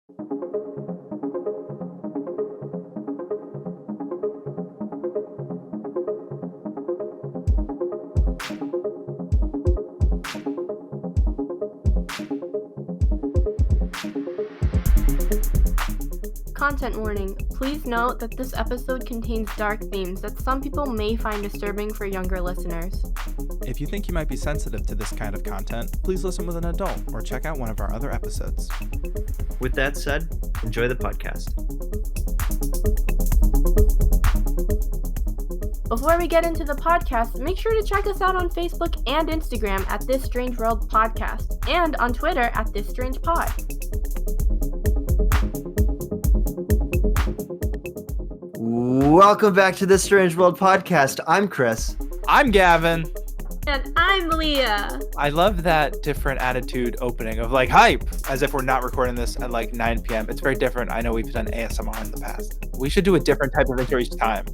Content warning. Please note that this episode contains dark themes that some people may find disturbing for younger listeners. If you think you might be sensitive to this kind of content, please listen with an adult or check out one of our other episodes. With that said, enjoy the podcast. Before we get into the podcast, make sure to check us out on Facebook and Instagram at This Strange World Podcast and on Twitter at This Strange Pod. Welcome back to This Strange World Podcast. I'm Chris. I'm Gavin. And I'm Leah. I love that different attitude opening of like hype, as if we're not recording this at like 9 p.m. It's very different. I know we've done ASMR in the past. We should do a different type of intro each time.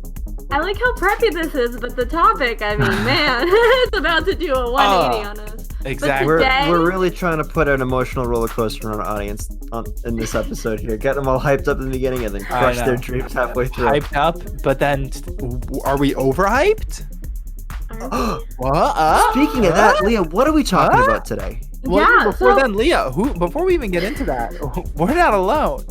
I like how preppy this is, but the topic, I mean, man, it's about to do a 180 on us. Exactly. We're really trying to put an emotional roller coaster on our audience in this episode here. Get them all hyped up in the beginning and then crush their dreams halfway through. Hyped up, but then are we overhyped? What? Speaking of that, Leah, what are we talking about today? Well, then, Leah, before we even get into that, we're not alone.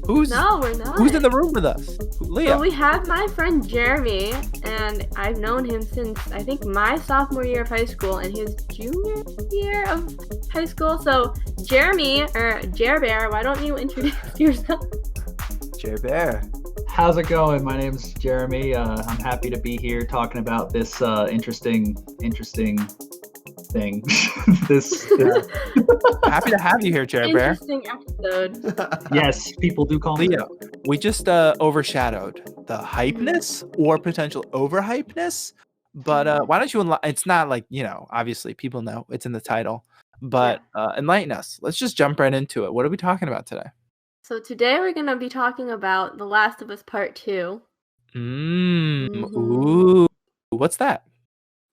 No, we're not. Who's in the room with us? Leah. Well, we have my friend Jeremy, and I've known him since, I think, my sophomore year of high school and his junior year of high school. So, Jeremy, or Jer Bear, why don't you introduce yourself? Jer Bear. How's it going? My name's Jeremy. I'm happy to be here talking about this interesting thing. Happy to have you here, Jer Bear. Interesting episode. Yes, people do call me. Leah, we just overshadowed the hypeness or potential overhypeness. But why don't you it's not like, obviously people know it's in the title, but enlighten us. Let's just jump right into it. What are we talking about today? So today we're going to be talking about The Last of Us Part 2. Ooh. What's that?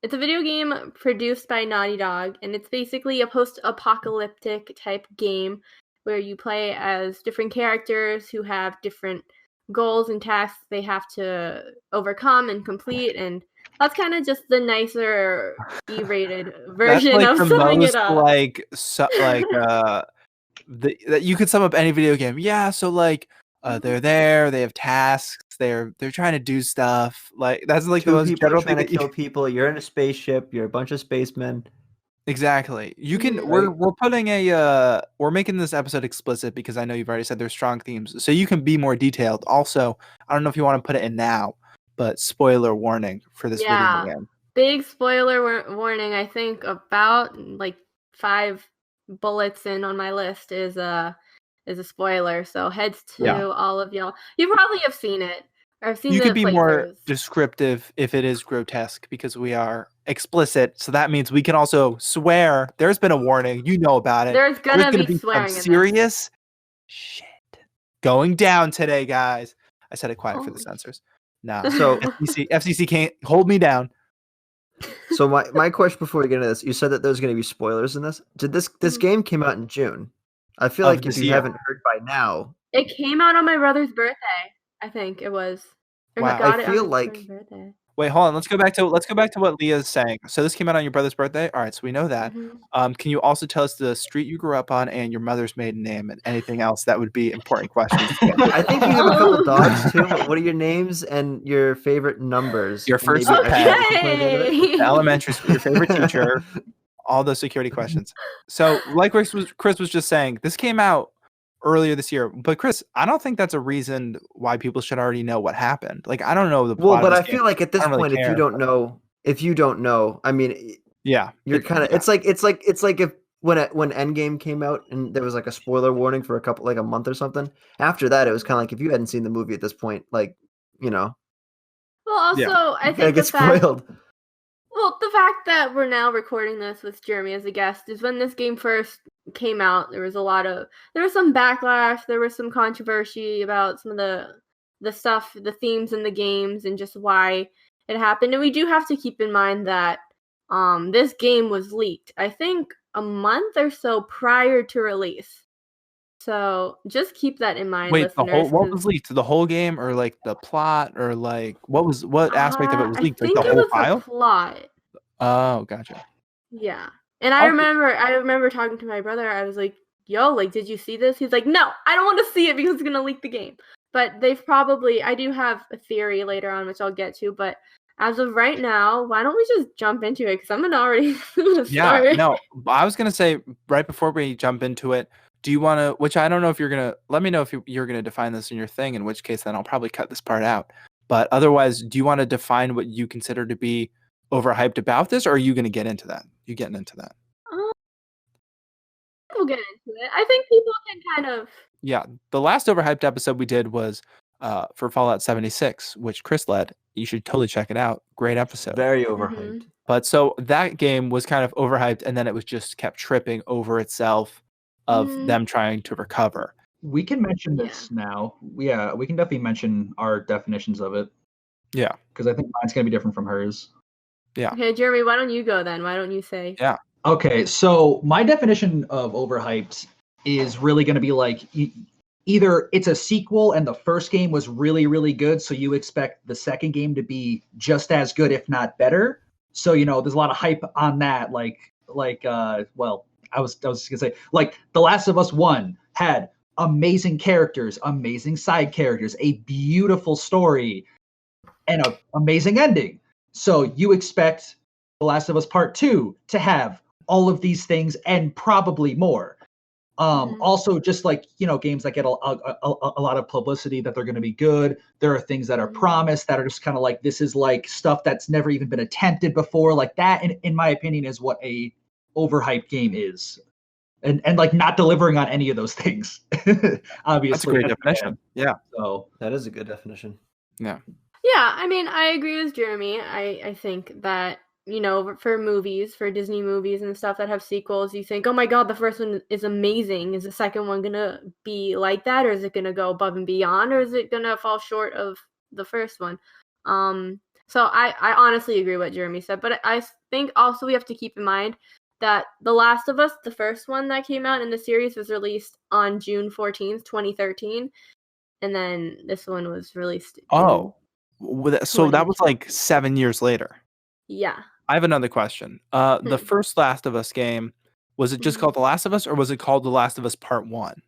It's a video game produced by Naughty Dog, and it's basically a post-apocalyptic type game where you play as different characters who have different goals and tasks they have to overcome and complete, and that's kind of just the nicer E-rated version of summing it up. That you could sum up any video game. Yeah, so they're there, they have tasks, they're trying to do stuff. Like that's like the most general thing. Trying to kill people. You're in a spaceship. You're a bunch of spacemen. Exactly. You can. Right. We're putting we're making this episode explicit because I know you've already said there's strong themes, so you can be more detailed. Also, I don't know if you want to put it in now, but spoiler warning for this video game. Big spoiler warning. I think about 5 bullets in on my list is a spoiler, so heads to all of y'all. You probably have seen it or seen. You could be more descriptive if it is grotesque because we are explicit, so that means we can also swear. There's been a warning, you know about it. There's gonna be swearing. Serious shit going down today, guys. I said it quiet for the censors. Nah, so FCC can't hold me down. So my question before we get into this, you said that there's going to be spoilers in this. Did this game came out in June? I feel like if you haven't heard by now, it came out on my brother's birthday. I think it was. Wow. I feel like. Wait, hold on. Let's go back to what Leah's saying. So this came out on your brother's birthday. All right, so we know that. Mm-hmm. Can you also tell us the street you grew up on and your mother's maiden name and anything else that would be important questions? I think you have a couple dogs too. What are your names and your favorite numbers? Your first pet, elementary school, your favorite teacher, all those security questions. So, like Chris was just saying, this came out earlier this year, but Chris, I don't think that's a reason why people should already know what happened. Like, I don't know the plot. Well, but I feel like at this point, if you don't know, I mean, you're kind of. It's like if when Endgame came out and there was like a spoiler warning for a month or something. After that, it was kind of like if you hadn't seen the movie at this point, like Well, also, I think get spoiled. Well, the fact that we're now recording this with Jeremy as a guest is when this game first came out. There was some backlash. There was some controversy about some of the stuff, the themes in the games, and just why it happened. And we do have to keep in mind that this game was leaked, I think, a month or so prior to release. So just keep that in mind, Wait, listeners. what was leaked? The whole game, or like the plot, or like what aspect of it was leaked? I Like think the it whole was file? the plot. Oh, gotcha. Yeah. And I remember talking to my brother. I was like, yo, like, did you see this? He's like, no, I don't want to see it because it's going to leak the game. But I do have a theory later on, which I'll get to. But as of right now, why don't we just jump into it? Because I'm going to already start. Yeah, no, I was going to say right before we jump into it, do you want to, which I don't know if you're going to, let me know if you're going to define this in your thing, in which case then I'll probably cut this part out. But otherwise, do you want to define what you consider to be overhyped about this, or are you going to get into that? You getting into that? We'll get into it. I think people can kind of. Yeah, the last overhyped episode we did was for Fallout 76, which Chris led. You should totally check it out. Great episode. Very overhyped. Mm-hmm. But so that game was kind of overhyped, and then it was just kept tripping over itself of them trying to recover. We can mention this now. Yeah, we can definitely mention our definitions of it. Yeah. Because I think mine's going to be different from hers. Yeah. Okay, Jeremy, why don't you go then? Why don't you say? Yeah. Okay, so my definition of overhyped is really going to be like either it's a sequel and the first game was really, really good, so you expect the second game to be just as good, if not better. So, there's a lot of hype on that. I was gonna say, like, The Last of Us 1 had amazing characters, amazing side characters, a beautiful story, and an amazing ending. So you expect The Last of Us Part 2 to have all of these things and probably more. Also, just like, games that get a lot of publicity that they're going to be good. There are things that are promised that are just kind of like, this is like stuff that's never even been attempted before. Like that, in my opinion, is what a overhyped game is. And like not delivering on any of those things. Obviously. That's a great definition. Yeah. So that is a good definition. Yeah. Yeah, I mean, I agree with Jeremy. I think that, for movies, for Disney movies and stuff that have sequels, you think, oh my god, the first one is amazing. Is the second one going to be like that, or is it going to go above and beyond, or is it going to fall short of the first one? So I honestly agree with what Jeremy said, but I think also we have to keep in mind that The Last of Us, the first one that came out in the series, was released on June 14th, 2013, and then this one was released. So that was like 7 years later. Yeah. I have another question. The first Last of Us game, was it just called The Last of Us, or was it called The Last of Us Part 1?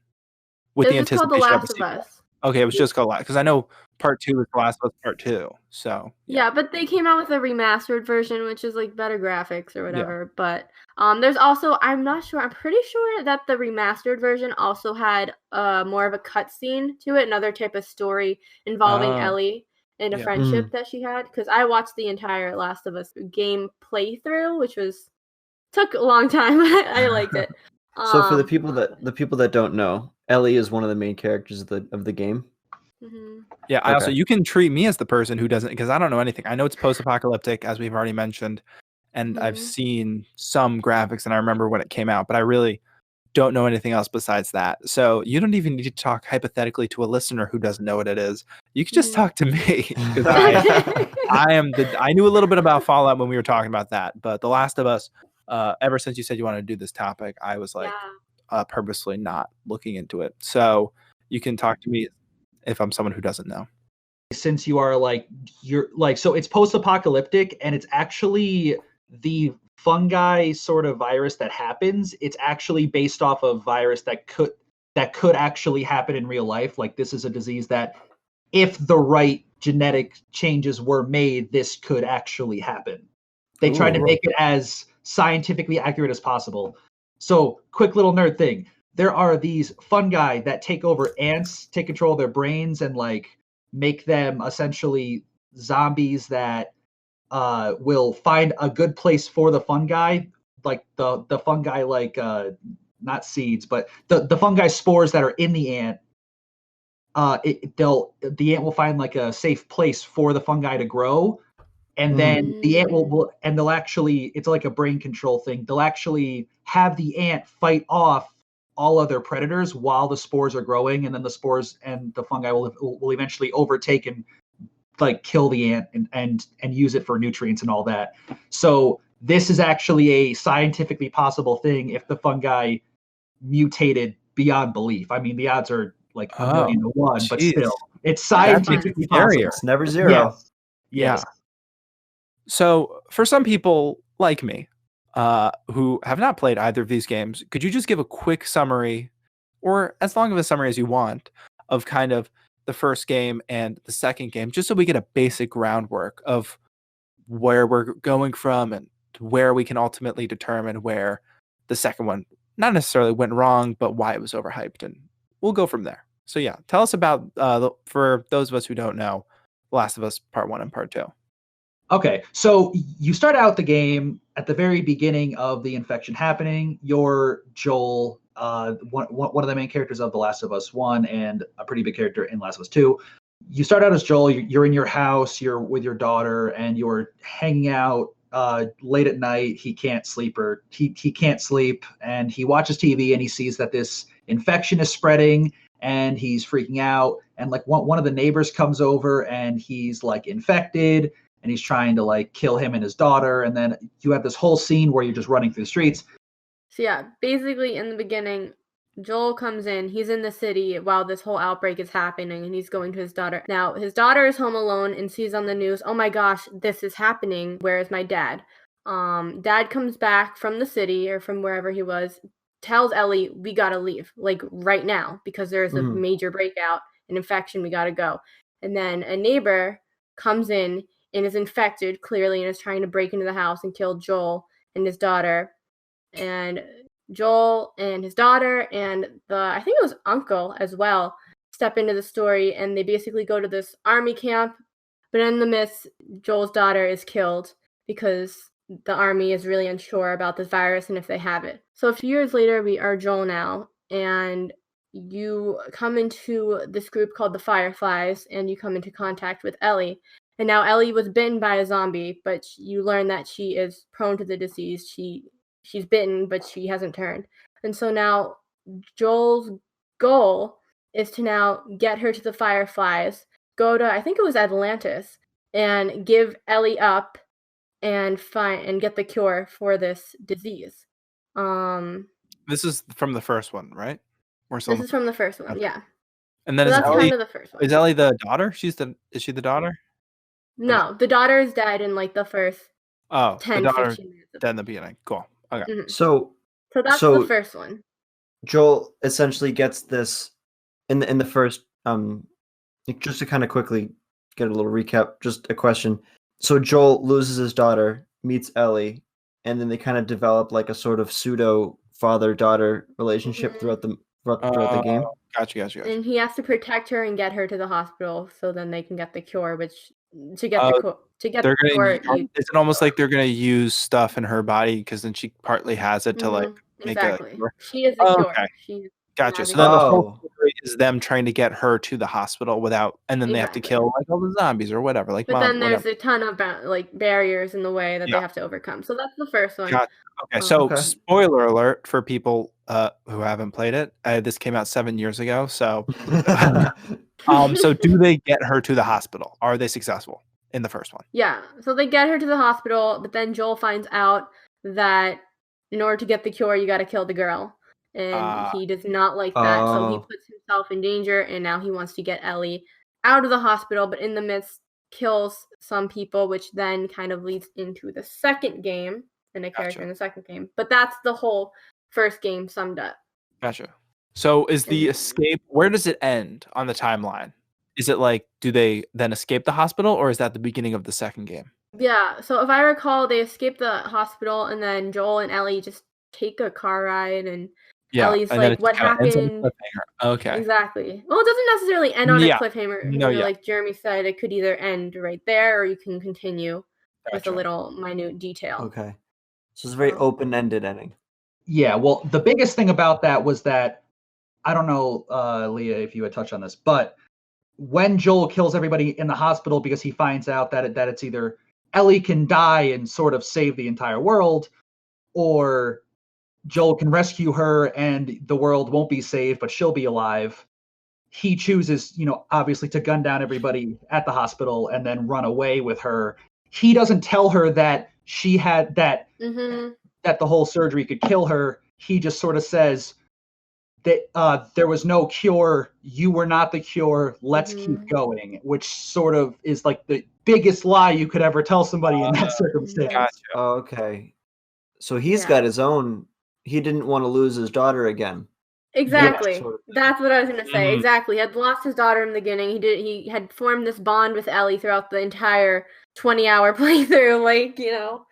With the anticipation called The Last of a sequel? of Us. Okay, it was just called because I know Part 2 is The Last of Us Part 2. So yeah, but they came out with a remastered version, which is like better graphics or whatever. Yeah. But there's also, I'm pretty sure that the remastered version also had more of a cutscene to it, another type of story involving Ellie and a friendship that she had. Because I watched the entire Last of Us game playthrough, which took a long time. I liked it. So for the people that don't know, Ellie is one of the main characters of the game. Mm-hmm. Yeah, okay. Also, you can treat me as the person who doesn't, because I don't know anything. I know it's post-apocalyptic, as we've already mentioned, and I've seen some graphics, and I remember when it came out, but I really don't know anything else besides that. So you don't even need to talk hypothetically to a listener who doesn't know what it is. You can just talk to me, because I knew a little bit about Fallout when we were talking about that, but The Last of Us, ever since you said you wanted to do this topic, I was like purposely not looking into it. So you can talk to me if I'm someone who doesn't know. Since you are so it's post-apocalyptic, and it's actually the fungi sort of virus that happens. It's actually based off of virus that could actually happen in real life. Like, this is a disease that, if the right genetic changes were made, this could actually happen. They tried to make it as scientifically accurate as possible. So, quick little nerd thing. There are these fungi that take over ants, take control of their brains, and like make them essentially zombies that will find a good place for the fungi, like the fungi, like not seeds, but the fungi spores that are in the ant. The ant will find like a safe place for the fungi to grow, and then the ant will and they'll actually, it's like a brain control thing. They'll actually have the ant fight off all other predators while the spores are growing, and then the spores and the fungi will eventually overtake and like kill the ant and use it for nutrients and all that. So this is actually a scientifically possible thing if the fungi mutated beyond belief. I mean, the odds are like 1,000,000 to 1, but still, it's That makes scientifically it scarier. It's never zero. Yes. So for some people like me, who have not played either of these games, could you just give a quick summary, or as long of a summary as you want, of kind of the first game and the second game, just so we get a basic groundwork of where we're going from and where we can ultimately determine where the second one not necessarily went wrong, but why it was overhyped, and we'll go from there. So yeah, tell us about, for those of us who don't know, Last of Us Part 1 and Part 2. Okay, so you start out the game at the very beginning of the infection happening. You're Joel, one of the main characters of The Last of Us 1 and a pretty big character in Last of Us 2. You start out as Joel. You're in your house. You're with your daughter, and you're hanging out late at night. He can't sleep, and he watches TV, and he sees that this infection is spreading, and he's freaking out. And like one of the neighbors comes over, and he's like infected, and he's trying to like kill him and his daughter. And then you have this whole scene where you're just running through the streets. So yeah, basically in the beginning, Joel comes in, he's in the city while this whole outbreak is happening, and he's going to his daughter. Now, his daughter is home alone and sees on the news, oh my gosh, this is happening. Where is my dad? Dad comes back from the city or from wherever he was, tells Ellie, we gotta leave, like right now, because there's a major breakout, an infection, we gotta go. And then a neighbor comes in and is infected, clearly, and is trying to break into the house and kill Joel and his daughter. And Joel and his daughter and I think it was uncle as well, step into the story, and they basically go to this army camp. But in the midst, Joel's daughter is killed because the army is really unsure about this virus and if they have it. So a few years later, we are Joel now, and you come into this group called the Fireflies, and you come into contact with Ellie. And now Ellie was bitten by a zombie, but you learn that she is prone to the disease. She's bitten, but she hasn't turned. And so now Joel's goal is to now get her to the Fireflies, go to, I think it was Atlantis, and give Ellie up and get the cure for this disease. This is from the first one, right? This is from the first one, yeah. And then so that's Ellie, kind of the first one. Is Ellie the daughter? Is she the daughter? No, the daughter is dead in like the first 10, the daughter 15 minutes. Dead in the beginning. Cool. Okay. Mm-hmm. So that's the first one. Joel essentially gets this in the first just to kind of quickly get a little recap, just a question. So Joel loses his daughter, meets Ellie, and then they kind of develop like a sort of pseudo father-daughter relationship throughout the game. Gotcha. And he has to protect her and get her to the hospital so then they can get the cure, which is it almost like they're going to use stuff in her body because then she partly has it to like make exactly. She is the cure. Okay. Gotcha. So then the whole story is them trying to get her to the hospital and then they have to kill like all the zombies or whatever. Like, but then there's a ton of barriers in the way that they have to overcome. So that's the first one. Okay. So spoiler alert for people who haven't played it. This came out 7 years ago. So, so do they get her to the hospital? Are they successful in the first one? Yeah. So they get her to the hospital, but then Joel finds out that in order to get the cure, you got to kill the girl. And he does not like that, so he puts himself in danger, and now he wants to get Ellie out of the hospital, but in the midst kills some people, which then kind of leads into the second game, and a character in the second game. But that's the whole first game summed up. Gotcha. So is the escape, where does it end on the timeline? Is it like, do they then escape the hospital, or is that the beginning of the second game? Yeah, so if I recall, they escape the hospital, and then Joel and Ellie just take a car ride, and Ellie's like, what happened? Okay. Exactly. Well, it doesn't necessarily end on a cliffhanger. Like Jeremy said, it could either end right there or you can continue with a little minute detail. Okay. So it's a very open-ended ending. Yeah, well, the biggest thing about that was that, I don't know, Leah, if you had touched on this, but when Joel kills everybody in the hospital because he finds out that it's either Ellie can die and sort of save the entire world, or Joel can rescue her and the world won't be saved, but she'll be alive. He chooses, obviously to gun down everybody at the hospital and then run away with her. He doesn't tell her that she had that the whole surgery could kill her. He just sort of says, that there was no cure. You were not the cure. Let's keep going, which sort of is like the biggest lie you could ever tell somebody in that circumstance. Gotcha. Okay. So he's got his own. He didn't want to lose his daughter again. Exactly. Yeah, That's what I was going to say. Exactly. He had lost his daughter in the beginning. He had formed this bond with Ellie throughout the entire 20-hour playthrough. Like, don't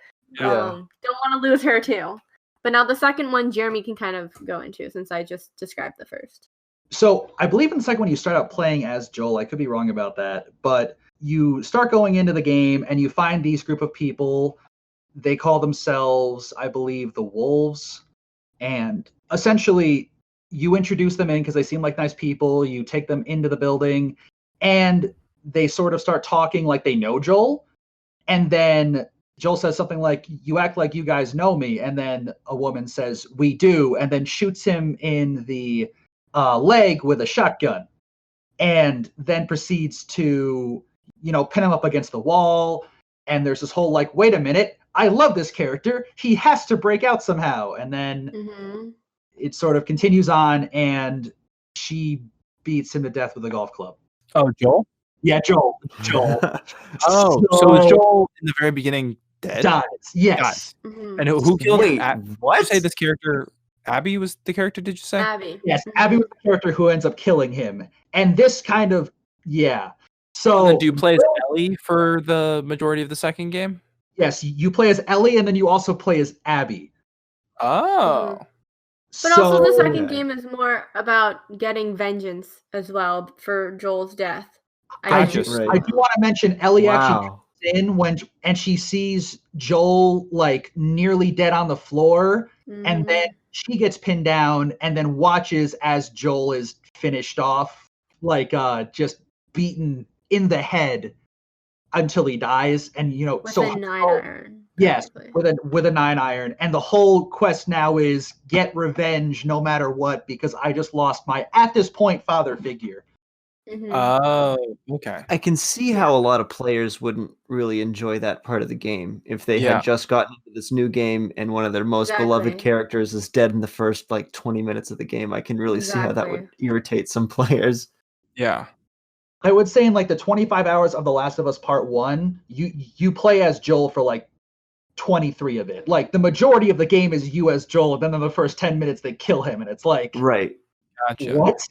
want to lose her too. But now the second one, Jeremy can kind of go into, since I just described the first. So I believe in the second one you start out playing as Joel. I could be wrong about that, but you start going into the game and you find these group of people. They call themselves, I believe, the Wolves, and essentially you introduce them in because they seem like nice people. You take them into the building, and they sort of start talking like they know Joel, and then Joel says something like, "You act like you guys know me," and then a woman says, "We do," and then shoots him in the leg with a shotgun, and then proceeds to, pin him up against the wall. And there's this whole like, wait a minute, I love this character. He has to break out somehow. And then it sort of continues on, and she beats him to death with a golf club. Oh, Joel? Yeah, Joel. So was Joel in the very beginning dead? Dies. Yes. And who killed him? What? Did you say this character, Abby was the character, did you say? Abby. Yes, Abby was the character who ends up killing him. And this kind of, So then do you play as Ellie for the majority of the second game? Yes, you play as Ellie, and then you also play as Abby. Oh. But also the second game is more about getting vengeance as well for Joel's death. I do want to mention Ellie actually comes in and she sees Joel like nearly dead on the floor, and then she gets pinned down and then watches as Joel is finished off, like just beaten in the head until he dies, and with a 9-iron. Yes, with a 9-iron, and the whole quest now is get revenge no matter what, because I just lost my, at this point, father figure. Oh, okay. I can see how a lot of players wouldn't really enjoy that part of the game if they had just gotten into this new game and one of their most beloved characters is dead in the first 20 minutes of the game. I can really see how that would irritate some players. Yeah. I would say in the 25 hours of The Last of Us Part 1, you play as Joel for 23 of it. The majority of the game is you as Joel, and then in the first 10 minutes they kill him, and it's right. Gotcha. What?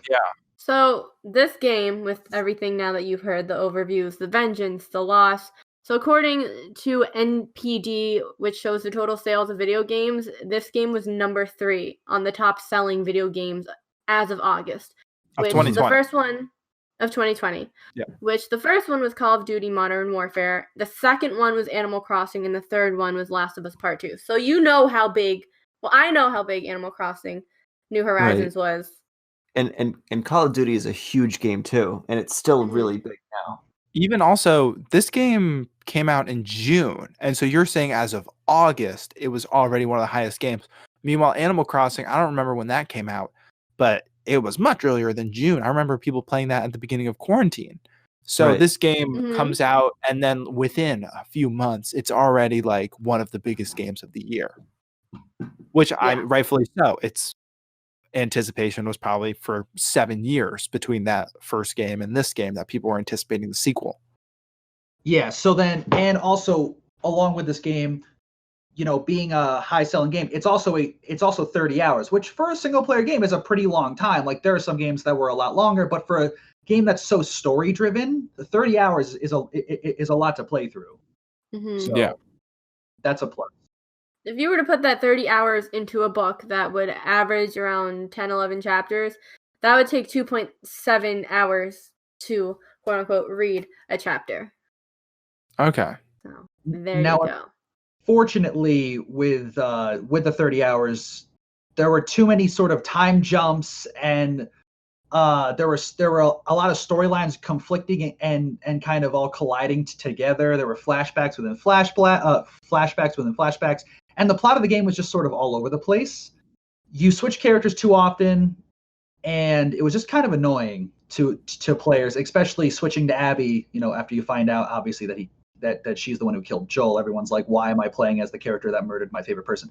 Yeah. So this game, with everything now that you've heard, the overviews, the vengeance, the loss. So according to NPD, which shows the total sales of video games, this game was number 3 on the top selling video games as of August. Of 2020. The first one of 2020. Yeah. Which the first one was Call of Duty Modern Warfare. The second one was Animal Crossing, and the third one was Last of Us Part 2. So I know how big Animal Crossing New Horizons was. And Call of Duty is a huge game too, and it's still really big now. Even also, this game came out in June, and so you're saying as of August, it was already one of the highest games. Meanwhile, Animal Crossing, I don't remember when that came out, but it was much earlier than June. I remember people playing that at the beginning of quarantine. So this game comes out, and then within a few months, it's already one of the biggest games of the year, which I rightfully so. It's anticipation was probably for 7 years between that first game and this game that people were anticipating the sequel. Yeah. So then, and also along with this game, being a high selling game, it's also 30 hours, which for a single player game is a pretty long time. There are some games that were a lot longer, but for a game that's so story driven, the 30 hours is a lot to play through. So that's a plus. If you were to put that 30 hours into a book that would average around 10, 11 chapters, that would take 2.7 hours to, quote unquote, read a chapter. Okay. So there you go. Fortunately, with the 30 hours, there were too many sort of time jumps, and there were a lot of storylines conflicting and kind of all colliding together. There were flashbacks within flashbacks within flashbacks, and the plot of the game was just sort of all over the place. You switch characters too often, and it was just kind of annoying to players, especially switching to Abby. After you find out obviously that she's the one who killed Joel, everyone's like, why am I playing as the character that murdered my favorite person?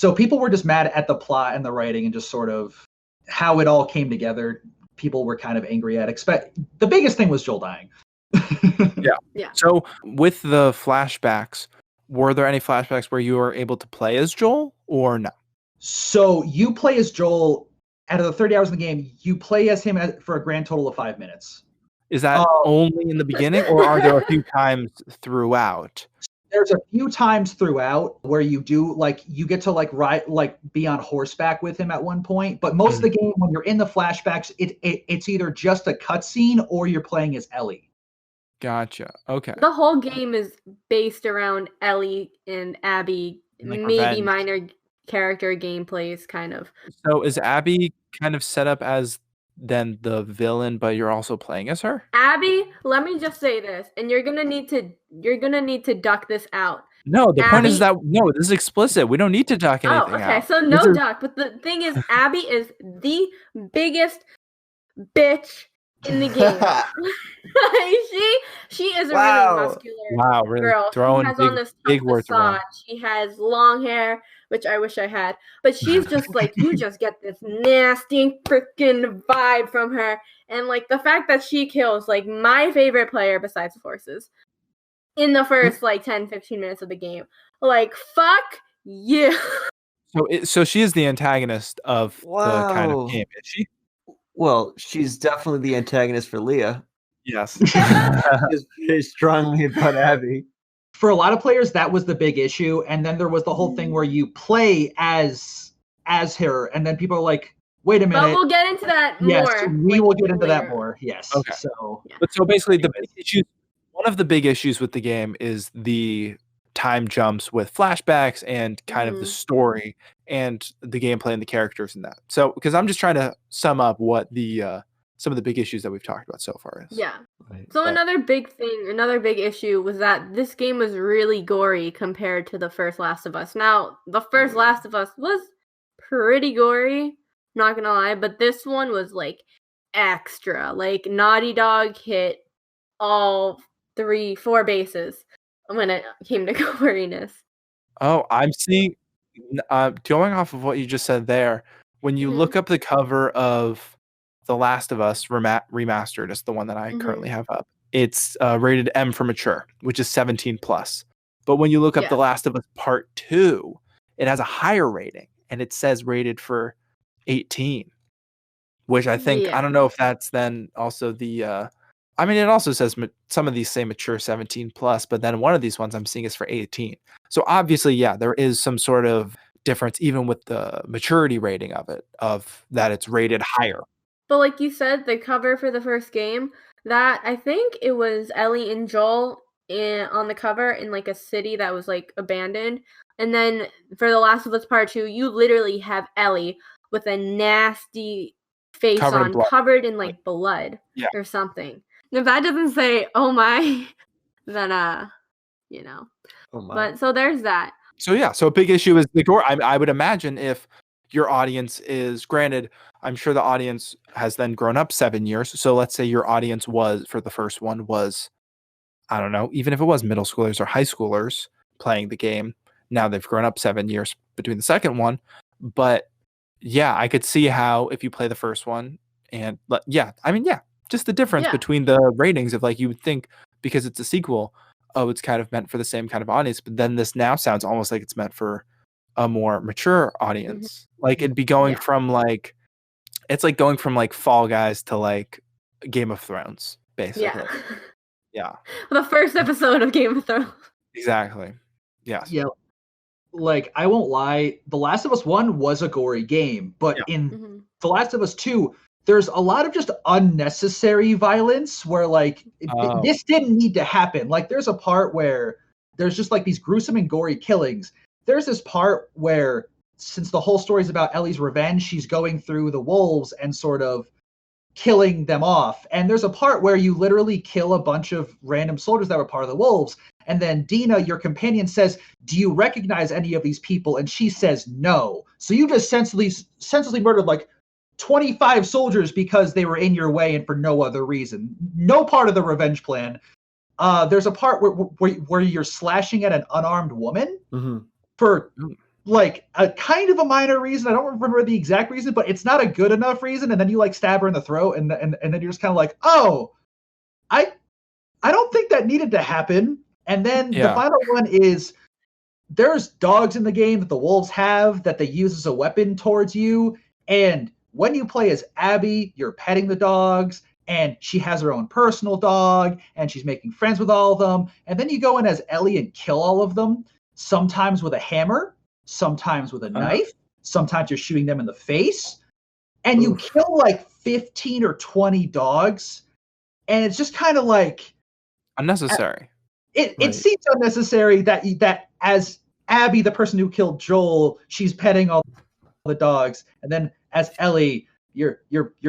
So people were just mad at the plot and the writing and just sort of how it all came together. People were kind of angry at. The biggest thing was Joel dying. Yeah. So with the flashbacks, were there any flashbacks where you were able to play as Joel or no? So you play as Joel. Out of the 30 hours in the game, you play as him for a grand total of 5 minutes. Is that only in the beginning, or are there a few times throughout? There's a few times throughout where you do you get to ride be on horseback with him at one point. But most of the game, when you're in the flashbacks, it's either just a cutscene or you're playing as Ellie. Gotcha. Okay. The whole game is based around Ellie and Abby, maybe revenge. Minor character gameplays, kind of. So is Abby kind of set up as then the villain, but you're also playing as her? Abby, let me just say this, and you're gonna need to duck this out. No, the point is that this is explicit. We don't need to duck anything out. Okay, so no duck. But the thing is, Abby is the biggest bitch in the game. she is a really muscular really girl. throwing she has on this big words around. She has long hair, which I wish I had. But she's just you just get this nasty freaking vibe from her. And the fact that she kills my favorite player besides the Forces in the first 10-15 minutes of the game. Fuck you. So she is the antagonist of the kind of game, is she? Well, she's definitely the antagonist for Leah. Yes. She's very strongly about Abby. For a lot of players, that was the big issue. And then there was the whole thing where you play as her, and then people are like, wait a minute. But we'll get into that more. Yes, we will get into that more. Yes. Okay. So basically one of the big issues with the game is the time jumps with flashbacks and kind of the story and the gameplay and the characters in that. So, because I'm just trying to sum up what the some of the big issues that we've talked about so far is. Yeah. So another big issue was that this game was really gory compared to the first Last of Us. Now, the first Last of Us was pretty gory, not gonna lie, but this one was extra. Naughty Dog hit all 4 bases when it came to goriness. Oh, I'm seeing, going off of what you just said there, when you look up the cover of The Last of Us Remastered, it's the one that I currently have up, it's rated M for mature, which is 17 plus. But when you look up The Last of Us Part 2, it has a higher rating, and it says rated for 18, which I think, I don't know if that's then also the... it also says some of these say mature 17 plus, but then one of these ones I'm seeing is for 18. So obviously, there is some sort of difference even with the maturity rating of it, of that it's rated higher. But like you said, the cover for the first game, that I think it was Ellie and Joel on the cover in a city that was abandoned. And then for The Last of Us Part 2, you literally have Ellie with a nasty face covered in blood or something. If that doesn't say, oh my, then, Oh my. But so there's that. So a big issue is the gore. I would imagine if your audience is, granted, I'm sure the audience has then grown up 7 years. So let's say your audience was, for the first one, was, I don't know, even if it was middle schoolers or high schoolers playing the game. Now they've grown up 7 years between the second one. But I could see how if you play the first one and, just the difference between the ratings of you would think because it's a sequel, it's kind of meant for the same kind of audience, but then this now sounds almost like it's meant for a more mature audience. It'd be going from it's going from Fall Guys to Game of Thrones, basically. Yeah. The first episode of Game of Thrones. Exactly. Yes. Yeah. I won't lie, The Last of Us 1 was a gory game, but in The Last of Us 2, there's a lot of just unnecessary violence where this didn't need to happen. There's a part where there's just these gruesome and gory killings. There's this part where, since the whole story is about Ellie's revenge, she's going through the wolves and sort of killing them off. And there's a part where you literally kill a bunch of random soldiers that were part of the wolves. And then Dina, your companion, says, do you recognize any of these people? And she says no. So you just senselessly murdered 25 soldiers because they were in your way and for no other reason. No part of the revenge plan. There's a part where you're slashing at an unarmed woman for like a kind of a minor reason. I don't remember the exact reason, but it's not a good enough reason. And then you like stab her in the throat, and then you're just kind of like, oh, I don't think that needed to happen. And then the final one is there's dogs in the game that the wolves have that they use as a weapon towards you. And when you play as Abby, you're petting the dogs, and she has her own personal dog, and she's making friends with all of them. And then you go in as Ellie and kill all of them, sometimes with a hammer, sometimes with a knife, sometimes you're shooting them in the face. And you kill like 15 or 20 dogs. And it's just kind of like unnecessary. It seems unnecessary that as Abby, the person who killed Joel, she's petting all the dogs, and then as Ellie, you're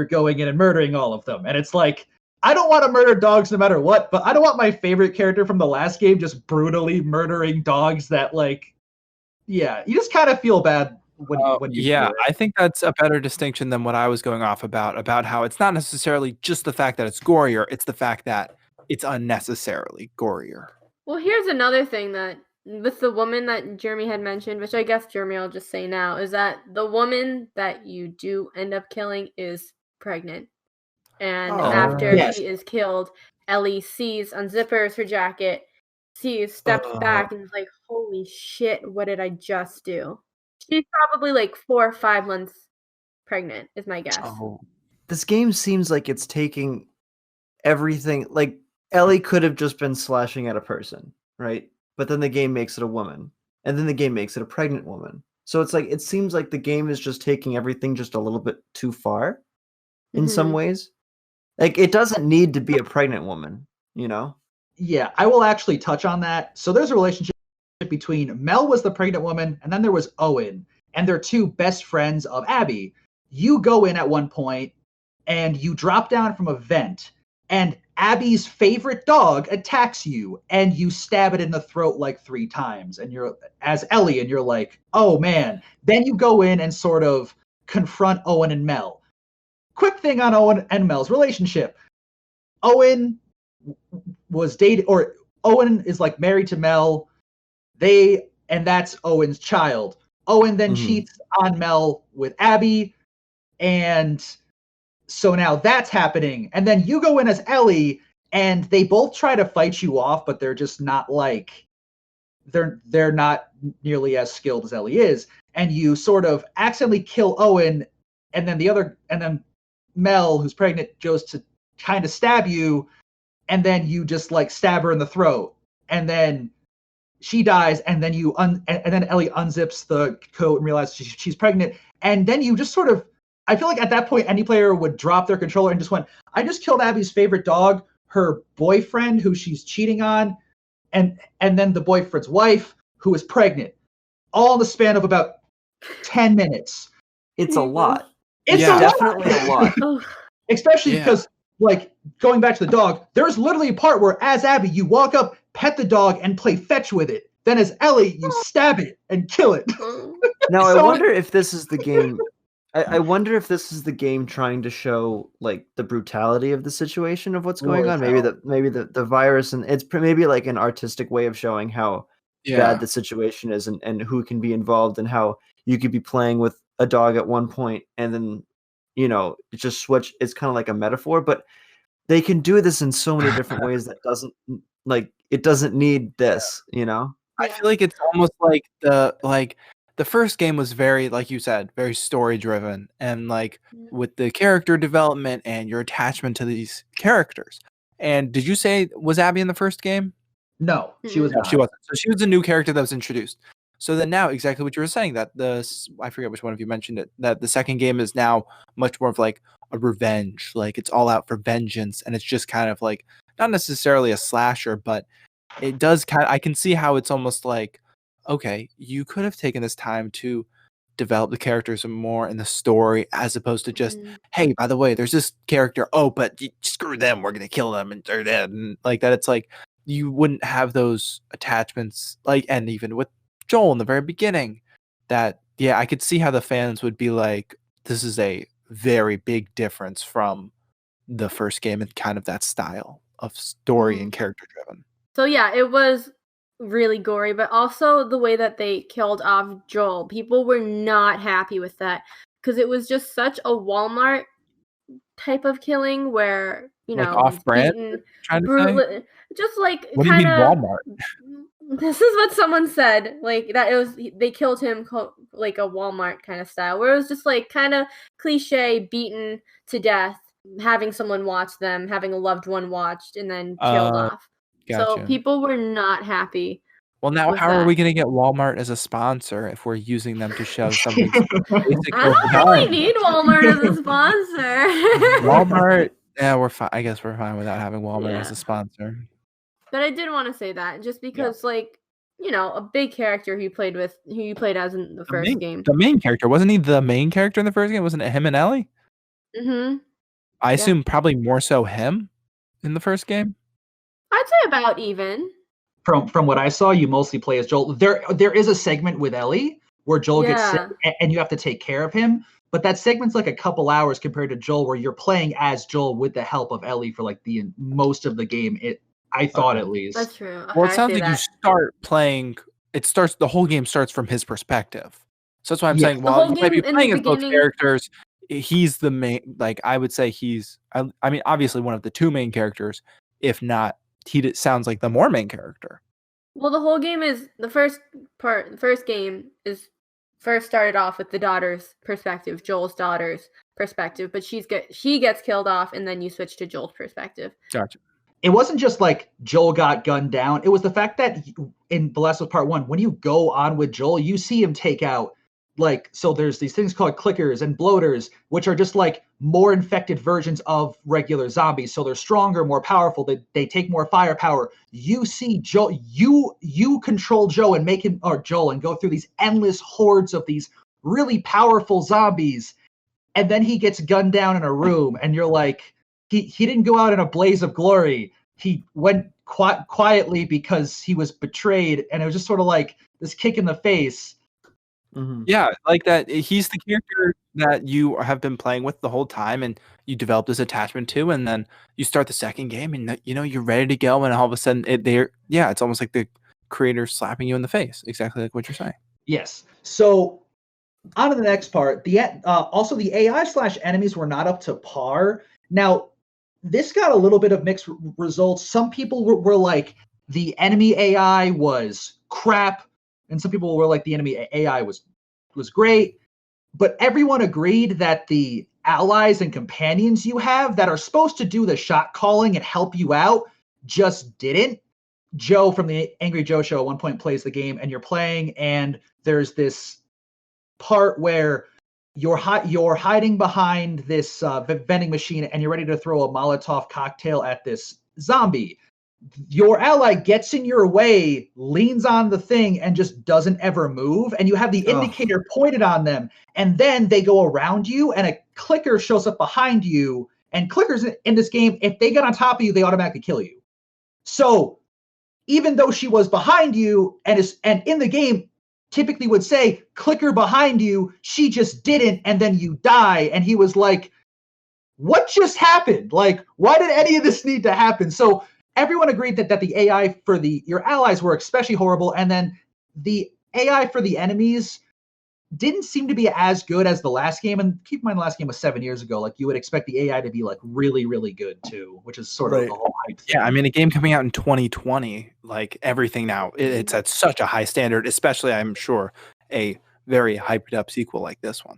going in and murdering all of them. And it's like, I don't want to murder dogs no matter what, but I don't want my favorite character from the last game just brutally murdering dogs that you just kind of feel bad when you do it. I think that's a better distinction than what I was going off about how it's not necessarily just the fact that it's gorier, it's the fact that it's unnecessarily gorier. Well, here's another thing that with the woman that Jeremy had mentioned, which I guess Jeremy will just say now, is that the woman that you do end up killing is pregnant. And after she is killed, Ellie unzippers her jacket, steps back and is like, holy shit, what did I just do? She's probably like 4 or 5 months pregnant, is my guess. This game seems like it's taking everything. Like, Ellie could have just been slashing at a person, right? But then the game makes it a woman. And then the game makes it a pregnant woman. So it's like, it seems like the game is just taking everything just a little bit too far in some ways. Like, it doesn't need to be a pregnant woman, you know? Yeah, I will actually touch on that. So there's a relationship between Mel was the pregnant woman, and then there was Owen, and they're two best friends of Abby. You go in at one point, and you drop down from a vent, and Abby's favorite dog attacks you, and you stab it in the throat like 3 times, and you're as Ellie, and you're like, oh man. Then you go in and sort of confront Owen and Mel. Quick thing on Owen and Mel's relationship. Owen was dated, or Owen is like married to Mel. And that's Owen's child. Owen then cheats on Mel with Abby, and so now that's happening. And then you go in as Ellie, and they both try to fight you off, but they're just not they're not nearly as skilled as Ellie is. And you sort of accidentally kill Owen, and then Mel, who's pregnant, goes to kind of stab you, and then you just like stab her in the throat, and then she dies, and then and then Ellie unzips the coat and realizes she's pregnant, and then you just sort of, I feel like at that point any player would drop their controller and just went, I just killed Abby's favorite dog, her boyfriend who she's cheating on, and then the boyfriend's wife who is pregnant, all in the span of about 10 minutes. It's a lot. It's definitely a lot. Especially because, like, going back to the dog, there's literally a part where as Abby, you walk up, pet the dog, and play fetch with it. Then as Ellie, you stab it and kill it. Now, I wonder if this is the game. I wonder if this is the game trying to show like the brutality of the situation of what's going on. Maybe the virus, and it's maybe like an artistic way of showing how bad the situation is, and who can be involved, and how you could be playing with a dog at one point, and then it just switch. It's kind of like a metaphor, but they can do this in so many different ways that it doesn't need this. I feel like it's almost like the first game was very, like you said, very story driven, and like with the character development and your attachment to these characters. And did you say, was Abby in the first game? No, she was not. She wasn't. So she was a new character that was introduced. So then now, exactly what you were saying, that I forget which one of you mentioned it, that the second game is now much more of like a revenge, like it's all out for vengeance, and it's just kind of like not necessarily a slasher, but it does I can see how it's almost like, okay, you could have taken this time to develop the characters more in the story, as opposed to just, hey, by the way, there's this character, but screw them, we're gonna kill them and they're dead, and like that. It's like you wouldn't have those attachments, like, and even with Joel in the very beginning, that I could see how the fans would be like, this is a very big difference from the first game and kind of that style of story and character driven. So yeah, it was really gory, but also the way that they killed off Joel. People were not happy with that because it was just such a Walmart type of killing where, you like know, off-brand, trying to say? Just like what do you mean Walmart? This is what someone said, like that it was they killed him like a Walmart kind of style, where it was just like kind of cliche, beaten to death, having someone watch them, having a loved one watched, and then killed off. Gotcha. So people were not happy. Well, now how are we going to get Walmart as a sponsor if we're using them to show something basic? I don't really need Walmart as a sponsor. Walmart, yeah, we're fine. I guess we're fine without having Walmart as a sponsor. But I did want to say that just because, like, you know, a big character who you played as in the first game. The main character, wasn't he the main character in the first game? Wasn't it him and Ellie? Mm-hmm. I assume probably more so him in the first game. I'd say about even. From what I saw, you mostly play as Joel. There is a segment with Ellie where Joel gets sick and you have to take care of him. But that segment's like a couple hours compared to Joel, where you're playing as Joel with the help of Ellie for like the most of the game. I thought at least. That's true. Okay, well, it sounds like you start playing. The whole game starts from his perspective. So that's why I'm saying, while you might be playing as both characters, he's the main. Like I would say, I mean, obviously one of the two main characters, if not. He sounds like the more main character. Well, the whole game is the first game is first started off with the daughter's perspective, Joel's daughter's perspective, but she gets killed off, and then you switch to Joel's perspective. Gotcha. It wasn't just like Joel got gunned down. It was the fact that in The Last of Us Part 1, when you go on with Joel, you see him take out so there's these things called clickers and bloaters, which are just like more infected versions of regular zombies. So they're stronger, more powerful. They take more firepower. You see Joel, you control Joel and Joel and go through these endless hordes of these really powerful zombies. And then he gets gunned down in a room and you're like, he didn't go out in a blaze of glory. He went quietly because he was betrayed. And it was just sort of like this kick in the face. Mm-hmm. Yeah, like that. He's the character that you have been playing with the whole time, and you develop this attachment to, and then you start the second game, and you're ready to go, and all of a sudden, it's almost like the creator slapping you in the face, exactly like what you're saying. Yes. So on to the next part. Also the AI/enemies were not up to par. Now, this got a little bit of mixed results. Some people were like the enemy AI was crap. And some people were like the enemy AI was great, but everyone agreed that the allies and companions you have that are supposed to do the shot calling and help you out just didn't. Joe from the Angry Joe Show at one point plays the game, and you're playing, and there's this part where you're hiding behind this vending machine, and you're ready to throw a Molotov cocktail at this zombie. Your ally gets in your way, leans on the thing, and just doesn't ever move. And you have the indicator pointed on them. And then they go around you, and a clicker shows up behind you. And clickers in this game, if they get on top of you, they automatically kill you. So even though she was behind you, and in the game, typically would say, clicker behind you, she just didn't, and then you die. And he was like, what just happened? Like, why did any of this need to happen? So everyone agreed that the AI for your allies were especially horrible, and then the AI for the enemies didn't seem to be as good as the last game. And keep in mind, the last game was 7 years ago. Like, you would expect the AI to be like really, really good too, which is sort of the whole hype thing. Yeah, I mean, a game coming out in 2020, like everything now, it's at such a high standard, especially, I'm sure, a very hyped up sequel like this one.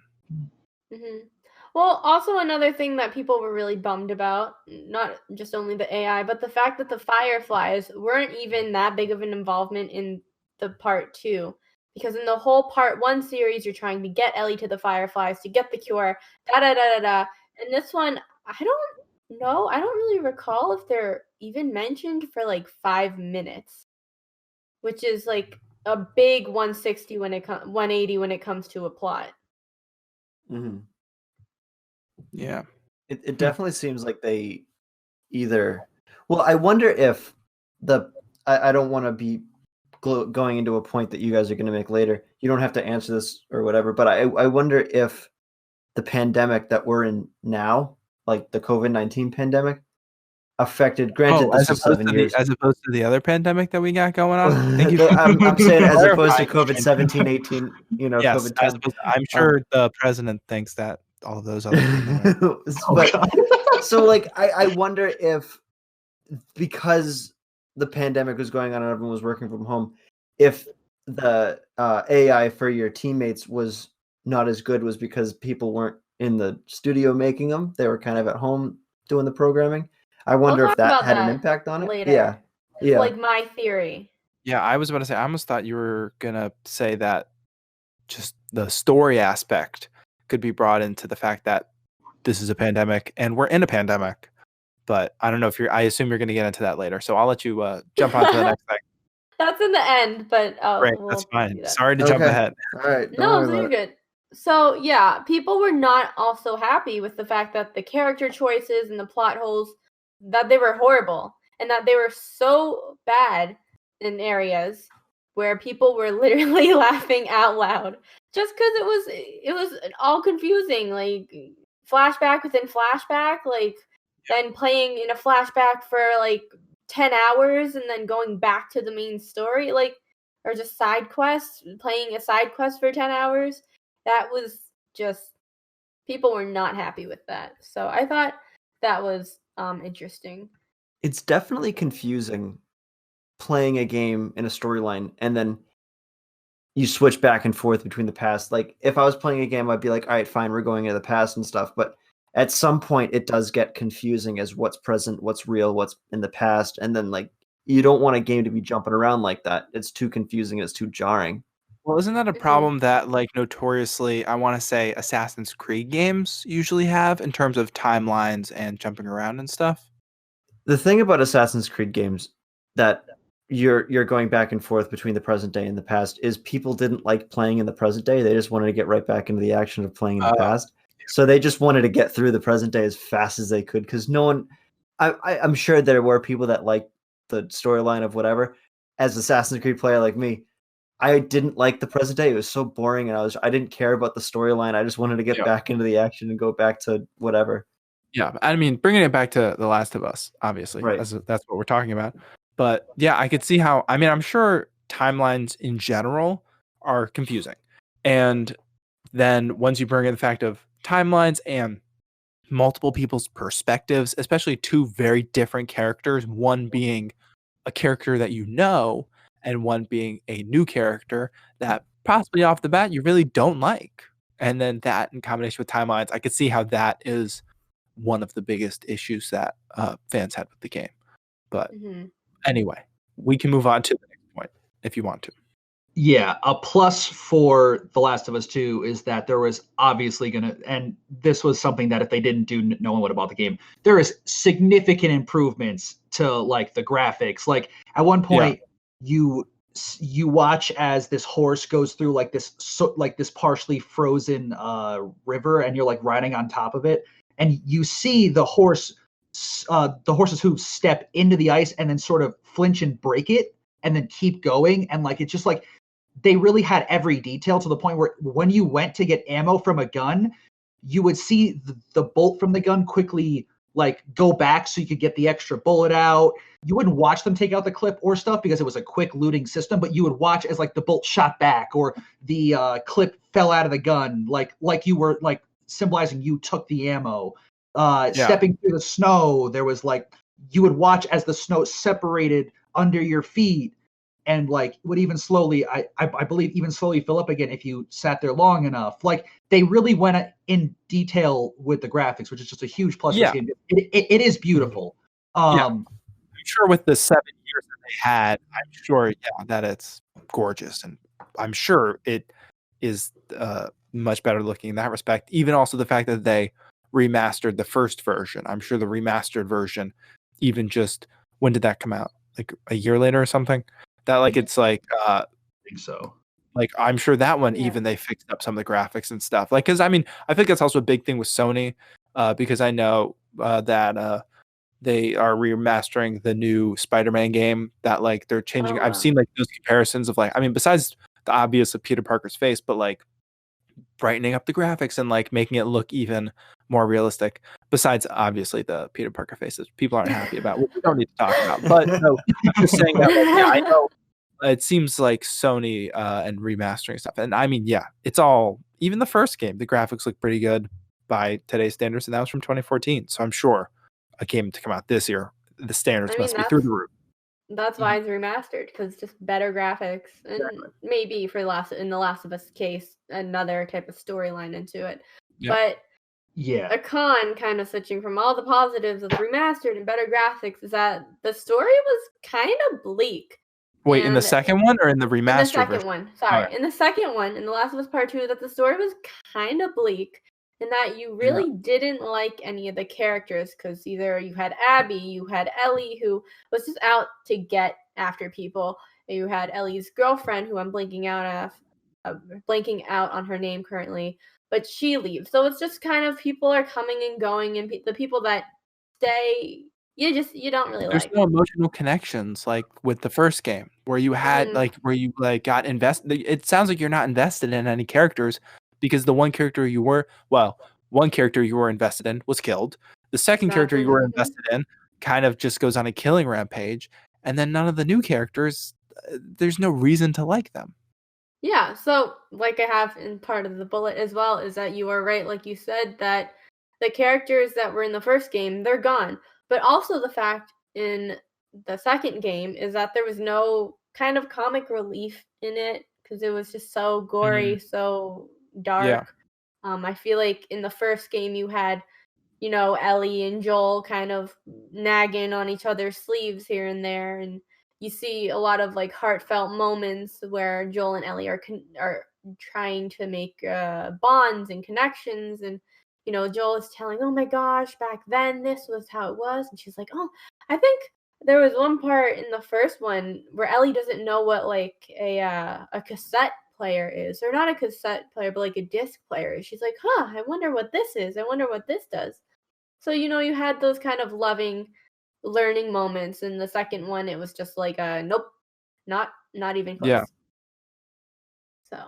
Mm-hmm. Well, also another thing that people were really bummed about, not just only the AI, but the fact that the Fireflies weren't even that big of an involvement in the part 2. Because in the whole part 1 series, you're trying to get Ellie to the Fireflies, to get the cure, da-da-da-da-da. And this one, I don't know. I don't really recall if they're even mentioned for like 5 minutes. Which is like a big 180 when it comes to a plot. Mm-hmm. Yeah, it definitely seems like they either. Well, I wonder if I don't want to be going into a point that you guys are going to make later. You don't have to answer this or whatever, but I wonder if the pandemic that we're in now, like the COVID-19 pandemic, affected. Granted, this is 7 years. As opposed to the other pandemic that we got going on. Thank you. I'm saying as opposed to COVID-17, 18, yes, COVID-10. I'm sure the president thinks that all of those other but so like I wonder if, because the pandemic was going on and everyone was working from home, if the AI for your teammates was not as good, was because people weren't in the studio making them. They were kind of at home doing the programming. I wonder if that had an impact on it. Later. Yeah. It's like my theory. Yeah, I was about to say, I almost thought you were gonna say that just the story aspect could be brought into the fact that this is a pandemic and we're in a pandemic. But I don't know if I assume you're going to get into that later. So I'll let you jump on to the next thing. That's in the end, but great, that's fine. Sorry to jump ahead. All right. No, you're good. So yeah, people were not also happy with the fact that the character choices and the plot holes, that they were horrible and that they were so bad in areas where people were literally laughing out loud just because it was all confusing, like flashback within flashback, like then playing in a flashback for like 10 hours and then going back to the main story, like, or just side quests, playing a side quest for 10 hours. That was just, people were not happy with that. So I thought that was interesting. It's definitely confusing playing a game in a storyline and then you switch back and forth between the past. Like if I was playing a game, I'd be like, all right, fine, we're going into the past and stuff. But at some point it does get confusing as what's present, what's real, what's in the past. And then like, you don't want a game to be jumping around like that. It's too confusing. It's too jarring. Well, isn't that a problem that like notoriously, I want to say Assassin's Creed games usually have in terms of timelines and jumping around and stuff? The thing about Assassin's Creed games that you're going back and forth between the present day and the past is people didn't like playing in the present day. They just wanted to get right back into the action of playing in the past. So they just wanted to get through the present day as fast as they could, because no one, I'm sure there were people that liked the storyline of whatever. As Assassin's Creed player like me, I didn't like the present day. It was so boring, and I didn't care about the storyline. I just wanted to get back into the action and go back to whatever. Yeah, I mean, bringing it back to The Last of Us, obviously, right? That's what we're talking about. But yeah, I could see how. I mean, I'm sure timelines in general are confusing, and then once you bring in the fact of timelines and multiple people's perspectives, especially two very different characters, one being a character that you know, and one being a new character that possibly off the bat you really don't like, and then that in combination with timelines, I could see how that is one of the biggest issues that fans had with the game. But anyway, we can move on to the next point if you want to. Yeah, a plus for The Last of Us 2 is that there was obviously and this was something that if they didn't do, no one would have bought the game. There is significant improvements to like the graphics. Like at one point, you watch as this horse goes through like this partially frozen river, and you're like riding on top of it, and you see the horse's hooves step into the ice and then sort of flinch and break it and then keep going, and like it's just like they really had every detail to the point where when you went to get ammo from a gun, you would see the bolt from the gun quickly like go back so you could get the extra bullet out. You wouldn't watch them take out the clip or stuff because it was a quick looting system, but you would watch as like the bolt shot back or the clip fell out of the gun, like you were like symbolizing you took the ammo. Stepping through the snow, there was like you would watch as the snow separated under your feet, and like would even slowly, I believe even slowly fill up again if you sat there long enough. Like they really went in detail with the graphics, which is just a huge plus. Yeah. For this game. It is beautiful. I'm sure with the 7 years that they had, I'm sure that it's gorgeous, and I'm sure it is much better looking in that respect. Even also the fact that they remastered the first version. I'm sure the remastered version, even just when did that come out? Like a year later or something? That like it's like I think so. Like I'm sure that one even they fixed up some of the graphics and stuff. Like because I mean I think that's also a big thing with Sony, because I know that they are remastering the new Spider-Man game that like they're changing. I've seen like those comparisons of like I mean besides the obvious of Peter Parker's face, but like brightening up the graphics and like making it look even more realistic. Besides, obviously, the Peter Parker faces people aren't happy about, which we don't need to talk about. But no, I'm just saying that, like, yeah, I know it seems like Sony and remastering stuff. And I mean, yeah, it's all, even the first game, the graphics look pretty good by today's standards. And that was from 2014. So I'm sure a game to come out this year, the standards must be through the roof. That's why it's remastered, because just better graphics, and maybe for in the Last of Us case, another type of storyline into it. Yeah. But a con, kind of switching from all the positives of remastered and better graphics, is that the story was kind of bleak. Wait, in the second one or in the remastered? In the second one, sorry. Right. In the second one, in The Last of Us Part 2, that the story was kind of bleak, and that you really didn't like any of the characters, because either you had Abby, you had Ellie, who was just out to get after people, and you had Ellie's girlfriend, who I'm blanking out on her name currently, but she leaves. So it's just kind of people are coming and going, and the people that stay, you don't really like. There's no emotional connections like with the first game, where you had got invested. It sounds like you're not invested in any characters, because the one character you were invested in was killed. The second character you were invested in kind of just goes on a killing rampage, and then none of the new characters, there's no reason to like them. Yeah, so like I have in part of the bullet as well, is that you are right, like you said, that the characters that were in the first game, they're gone. But also the fact in the second game is that there was no kind of comic relief in it, because it was just so gory, so dark. Yeah. I feel like in the first game you had, Ellie and Joel kind of nagging on each other's sleeves here and there, and you see a lot of like heartfelt moments where Joel and Ellie are trying to make bonds and connections, and Joel is telling, oh my gosh, back then this was how it was, and she's like, oh, I think there was one part in the first one where Ellie doesn't know what like a cassette player is, or not a cassette player, but like a disc player. She's like, I wonder what this is. I wonder what this does. So, you had those kind of loving learning moments. In the second one, it was just like, nope, not even close. Yeah. So.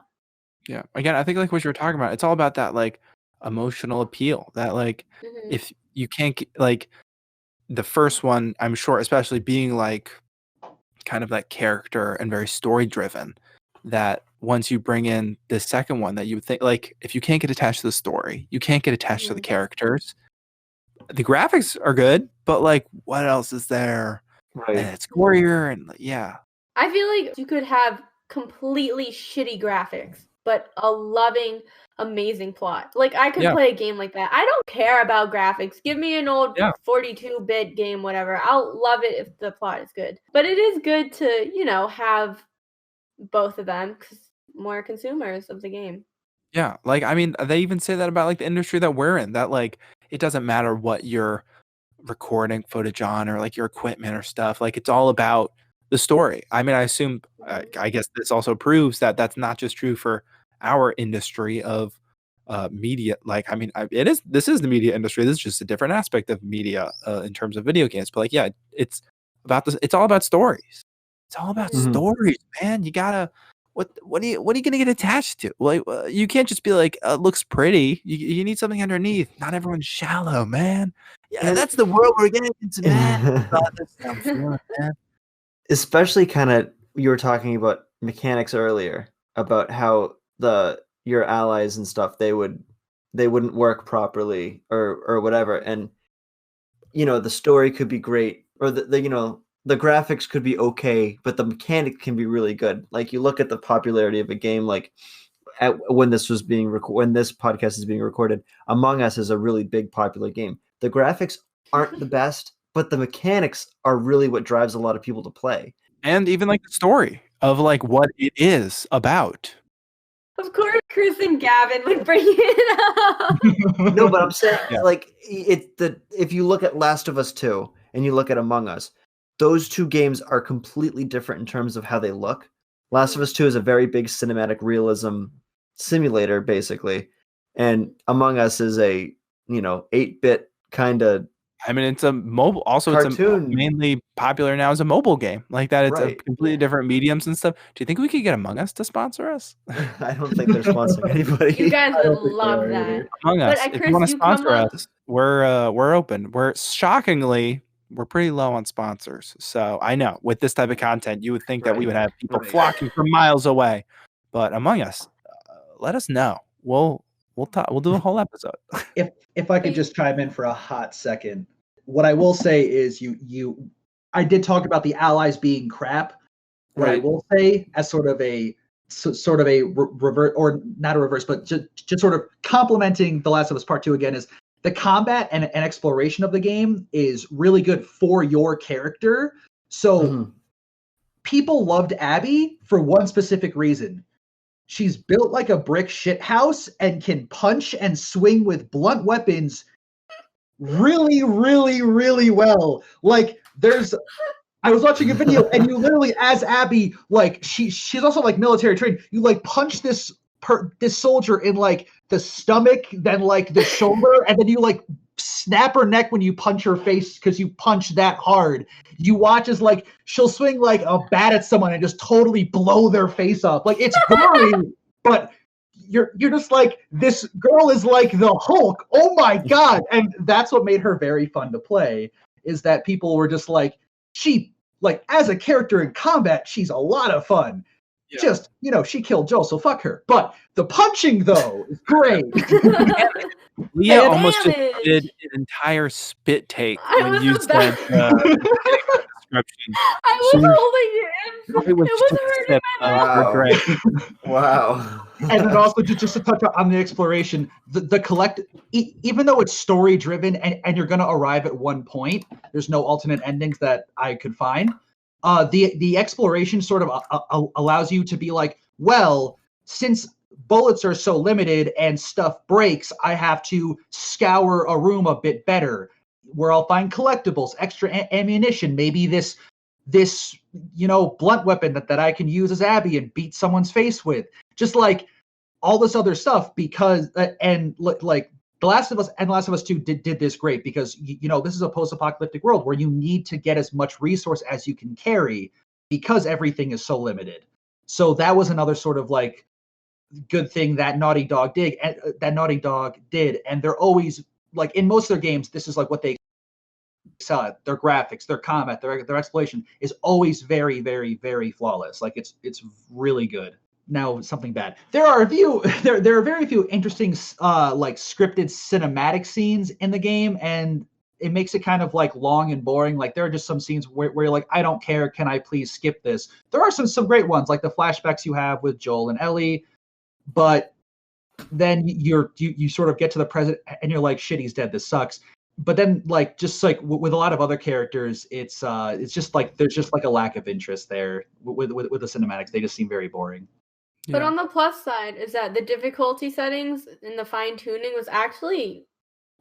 Yeah. Again, I think like what you were talking about, it's all about that like emotional appeal, that like if you can't like the first one, I'm sure, especially being like kind of that character and very story driven, that once you bring in the second one, that you would think like if you can't get attached to the story, you can't get attached to the characters. The graphics are good, but like what else is there? Right. And it's gorier, and I feel like you could have completely shitty graphics, but a loving, amazing plot. Like I could play a game like that. I don't care about graphics. Give me an old 42-bit game, whatever. I'll love it if the plot is good. But it is good to, have both of them, because more consumers of the game. Yeah, like I mean, they even say that about like the industry that we're in, that like it doesn't matter what you're recording footage on or like your equipment or stuff, like it's all about the story. I mean, I assume I guess this also proves that that's not just true for our industry of media. Like I mean, this is the media industry. This is just a different aspect of media in terms of video games, but like it's about this. It's all about stories. It's all about stories, man. You gotta what are you gonna get attached to? Like you can't just be like looks pretty. You need something underneath. Not everyone's shallow, man. Yeah, that's the world we're getting into, man. Especially kind of, you were talking about mechanics earlier, about how your allies and stuff, they wouldn't work properly or whatever, and the story could be great, or the graphics could be okay, but the mechanic can be really good. Like you look at the popularity of a game, like when this podcast is being recorded, Among Us is a really big popular game. The graphics aren't the best, but the mechanics are really what drives a lot of people to play. And even like the story of like what it is about. Of course, Chris and Gavin would bring it up. No, but I'm saying like if you look at Last of Us 2 and you look at Among Us, those two games are completely different in terms of how they look. Last of Us 2 is a very big cinematic realism simulator, basically, and Among Us is a 8-bit kind of I mean, it's a mobile. Also, Cartoon. it's mainly popular now as a mobile game. Like that, it's a completely different mediums and stuff. Do you think we could get Among Us to sponsor us? I don't think they're sponsoring anybody. You guys would love that. Among Us, But if you want to sponsor us, we're open. We're shockingly, we're pretty low on sponsors. So I know with this type of content, you would think that we would have people flocking from miles away. But Among Us, let us know. We'll talk. We'll do a whole episode. If I could just chime in for a hot second, what I will say is I did talk about the allies being crap. What I will say as sort of a reverse, or not a reverse, but just sort of complimenting The Last of Us Part 2 again, is the combat and exploration of the game is really good for your character. So people loved Abby for one specific reason. She's built like a brick shithouse and can punch and swing with blunt weapons really, really, really well. Like I was watching a video and you literally, as Abby, like she's also like military trained. You like punch this soldier in like the stomach, then like the shoulder, and then you like snap her neck when you punch her face because you punch that hard. You watch as like she'll swing like a bat at someone and just totally blow their face up. Like it's gory, but you're just like, this girl is like the Hulk. Oh my god! And that's what made her very fun to play. Is that people were just like, she like as a character in combat, she's a lot of fun. Yeah. Just, she killed Joel, so fuck her. But the punching, though, is great. Leah almost just did an entire spit take when you said description. I was holding it in. It was hurting my mouth. Great. Wow. And then also, just to touch on the exploration, the collect, even though it's story driven and you're going to arrive at one point, there's no alternate endings that I could find. The exploration sort of allows you to be like, well, since bullets are so limited and stuff breaks, I have to scour a room a bit better, where I'll find collectibles, extra ammunition, maybe this blunt weapon that I can use as Abby and beat someone's face with, just like all this other stuff. Because like The Last of Us and The Last of Us 2 did this great, because this is a post-apocalyptic world where you need to get as much resource as you can carry because everything is so limited. So that was another sort of like good thing that Naughty Dog did, and they're always like, in most of their games, this is like what they excel at. Their graphics, their combat, their exploration is always very, very, very flawless. Like it's really good. Now something bad. There are very few interesting like scripted cinematic scenes in the game, and it makes it kind of like long and boring. Like there are just some scenes where you're like, I don't care, can I please skip this? There are some great ones, like the flashbacks you have with Joel and Ellie, but then you sort of get to the present and you're like, shit, he's dead, this sucks. But then like just like with a lot of other characters, it's just like there's just like a lack of interest there with the cinematics. They just seem very boring. But on the plus side is that the difficulty settings and the fine tuning was actually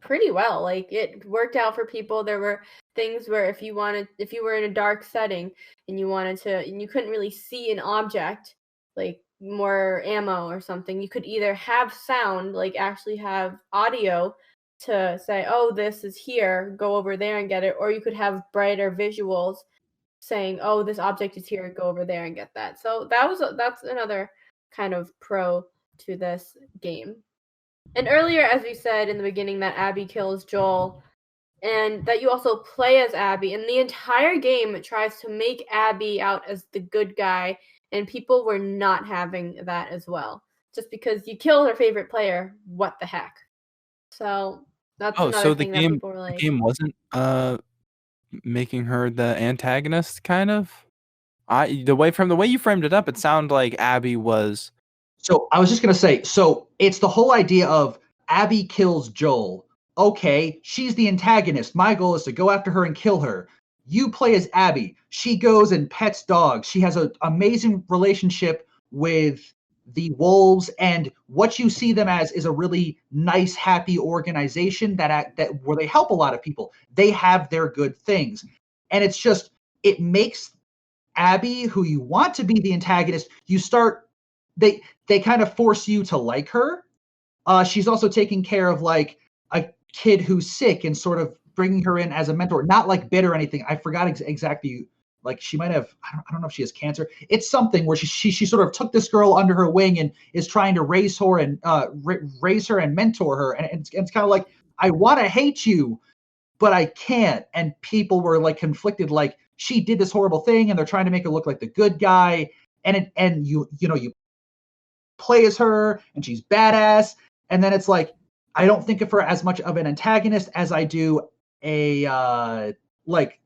pretty well. Like it worked out for people. There were things where if you were in a dark setting and you couldn't really see an object, like more ammo or something, you could either have sound, like actually have audio to say, oh, this is here, go over there and get it, or you could have brighter visuals saying, oh, this object is here, go over there and get that. So that's another kind of pro to this game. And earlier, as we said in the beginning, that Abby kills Joel, and that you also play as Abby, and the entire game tries to make Abby out as the good guy, and people were not having that as well. Just because you killed their favorite player, what the heck? So that's another thing that people were like. The game wasn't making her the antagonist, kind of. The way you framed it up, it sounded like Abby was. So I was just gonna say, so it's the whole idea of Abby kills Joel. Okay, she's the antagonist. My goal is to go after her and kill her. You play as Abby. She goes and pets dogs. She has an amazing relationship with the wolves, and what you see them as is a really nice, happy organization that where they help a lot of people. They have their good things, and it's just, it makes Abby, who you want to be the antagonist, they kind of force you to like her. She's also taking care of like a kid who's sick and sort of bringing her in as a mentor, not like bitter or anything. I forgot exactly. Like she might have, I don't know if she has cancer. It's something where she sort of took this girl under her wing and is trying to raise her and mentor her. And it's kind of like, I want to hate you, but I can't. And people were like conflicted, like she did this horrible thing and they're trying to make her look like the good guy. And you play as her and she's badass. And then it's like, I don't think of her as much of an antagonist as I do a like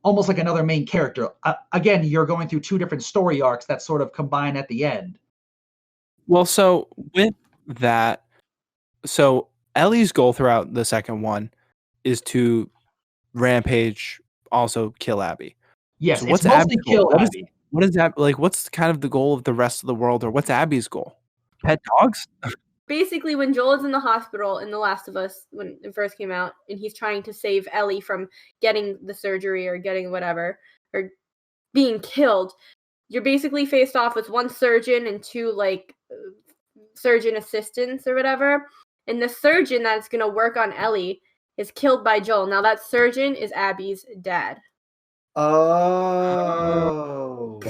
almost like another main character. Again, you're going through two different story arcs that sort of combine at the end. Well, so with that, so Ellie's goal throughout the second one is to rampage, also kill Abby. Yes, so it's mostly kill Abby. What is that like? What's kind of the goal of the rest of the world, or what's Abby's goal? Pet dogs? Basically, when Joel is in the hospital in The Last of Us, when it first came out, and he's trying to save Ellie from getting the surgery or getting whatever, or being killed, you're basically faced off with one surgeon and two, like, surgeon assistants or whatever. And the surgeon that's going to work on Ellie is killed by Joel. Now, that surgeon is Abby's dad. Oh,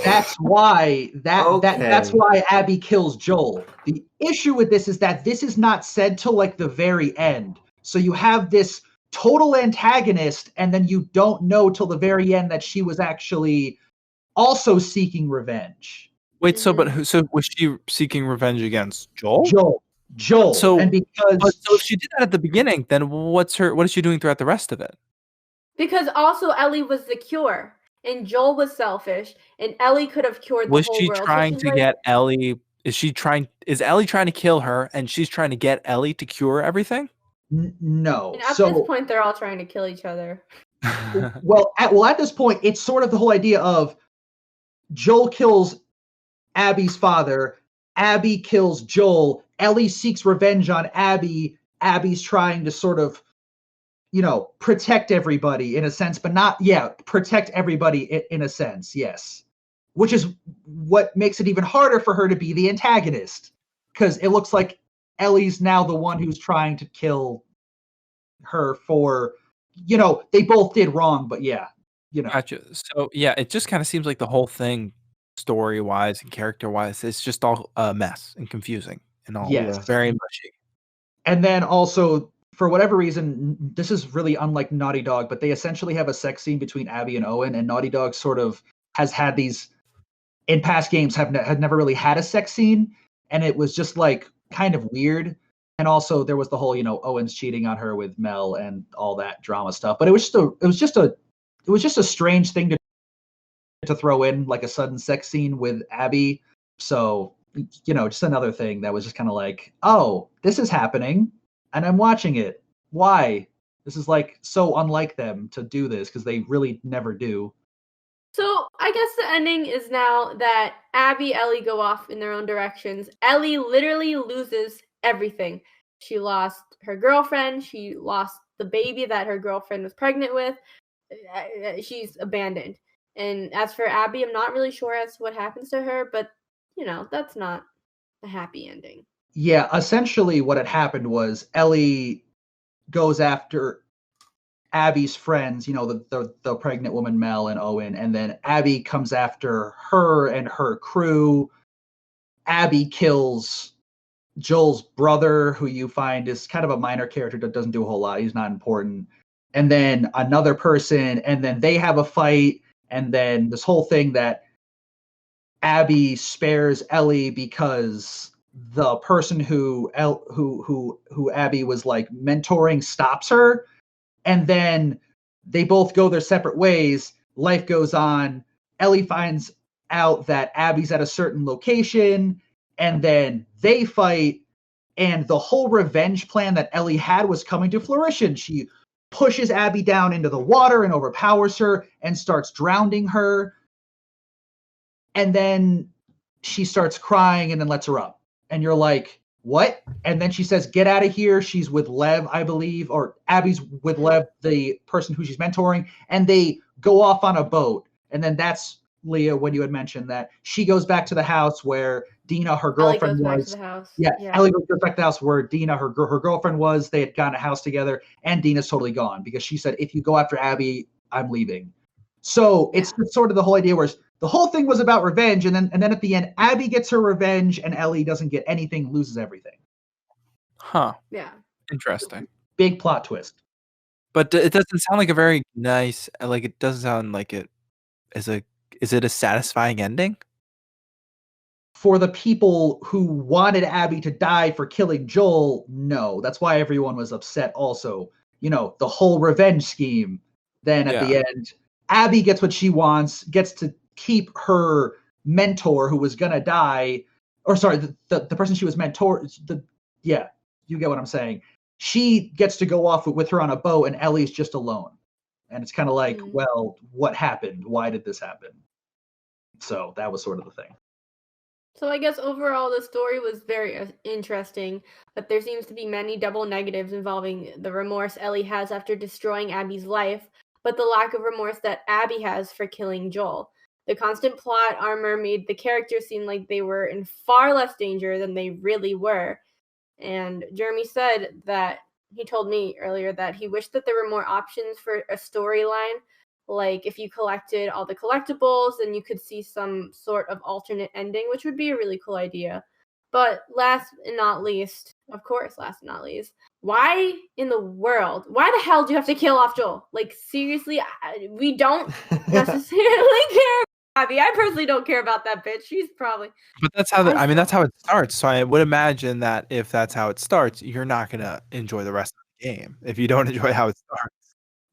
that's why that's why Abby kills Joel. The issue with this is that this is not said till like the very end. So you have this total antagonist, and then you don't know till the very end that she was actually also seeking revenge. Wait, so was she seeking revenge against Joel? Joel. So, and because so if she did that at the beginning, then what is she doing throughout the rest of it? Because also Ellie was the cure, and Joel was selfish, and Ellie could have cured the whole world. Was she trying to get Ellie? Is Ellie trying to kill her, and she's trying to get Ellie to cure everything? No. And at this point, they're all trying to kill each other. Well, at this point, it's sort of the whole idea of Joel kills Abby's father, Abby kills Joel, Ellie seeks revenge on Abby, Abby's trying to sort of, protect everybody in a sense, but protect everybody in a sense, yes. Which is what makes it even harder for her to be the antagonist, because it looks like Ellie's now the one who's trying to kill her for, they both did wrong, but yeah. Gotcha. So yeah, it just kind of seems like the whole thing, story-wise and character-wise, it's just all a mess and confusing and all very mushy. And then also, for whatever reason, this is really unlike Naughty Dog, but they essentially have a sex scene between Abby and Owen, and Naughty Dog sort of has had these, in past games, had never really had a sex scene, and it was just like kind of weird. And also there was the whole, Owen's cheating on her with Mel and all that drama stuff. But it was just a strange thing to throw in, like a sudden sex scene with Abby. So, just another thing that was just kind of like, oh, this is happening and I'm watching it. Why? This is like so unlike them to do this, because they really never do. So I guess the ending is now that Abby, Ellie go off in their own directions. Ellie literally loses everything. She lost her girlfriend. She lost the baby that her girlfriend was pregnant with. She's abandoned. And as for Abby, I'm not really sure as to what happens to her, but, that's not a happy ending. Yeah, essentially what had happened was Ellie goes after Abby's friends, the pregnant woman, Mel and Owen, and then Abby comes after her and her crew. Abby kills Joel's brother, who you find is kind of a minor character that doesn't do a whole lot. He's not important. And then another person, and then they have a fight, and then this whole thing that Abby spares Ellie because the person who Abby was like mentoring stops her, and then they both go their separate ways. Life goes on. Ellie finds out that Abby's at a certain location, and then they fight, and the whole revenge plan that Ellie had was coming to fruition. She pushes Abby down into the water and overpowers her and starts drowning her. And then she starts crying and then lets her up. And you're like, what? And then she says, get out of here. She's with Lev, I believe, or Abby's with Lev, the person who she's mentoring. And they go off on a boat. And then that's Leah, when you had mentioned that she goes back to the house where Dina, her girlfriend, Ellie goes was. back to the house. Yeah, Ellie goes back to the house where Dina, her girlfriend, was. They had gotten a house together, and Dina's totally gone because she said, "If you go after Abby, I'm leaving." So it's sort of the whole idea where the whole thing was about revenge, and then at the end, Abby gets her revenge, and Ellie doesn't get anything, loses everything. Huh. Yeah. Interesting. Big plot twist. But it doesn't sound like a very nice. Like it doesn't sound like it is a. Is it a satisfying ending? For the people who wanted Abby to die for killing Joel, no. That's why everyone was upset also. The whole revenge scheme. Then at the end, Abby gets what she wants, gets to keep her mentor who was going to die. Or sorry, the person she was mentor. You get what I'm saying. She gets to go off with her on a boat, and Ellie's just alone. And it's kind of like, well, what happened? Why did this happen? So that was sort of the thing. So I guess overall the story was very interesting, but there seems to be many double negatives involving the remorse Ellie has after destroying Abby's life, but the lack of remorse that Abby has for killing Joel. The constant plot armor made the characters seem like they were in far less danger than they really were. And Jeremy said that he told me earlier that he wished that there were more options for a storyline. Like if you collected all the collectibles, then you could see some sort of alternate ending, which would be a really cool idea. But last and not least, why in the world? Why the hell do you have to kill off Joel? Like seriously, we don't necessarily care. Abby, I personally don't care about that bitch. She's probably. But that's how that's how it starts. So I would imagine that if that's how it starts, you're not gonna enjoy the rest of the game if you don't enjoy how it starts.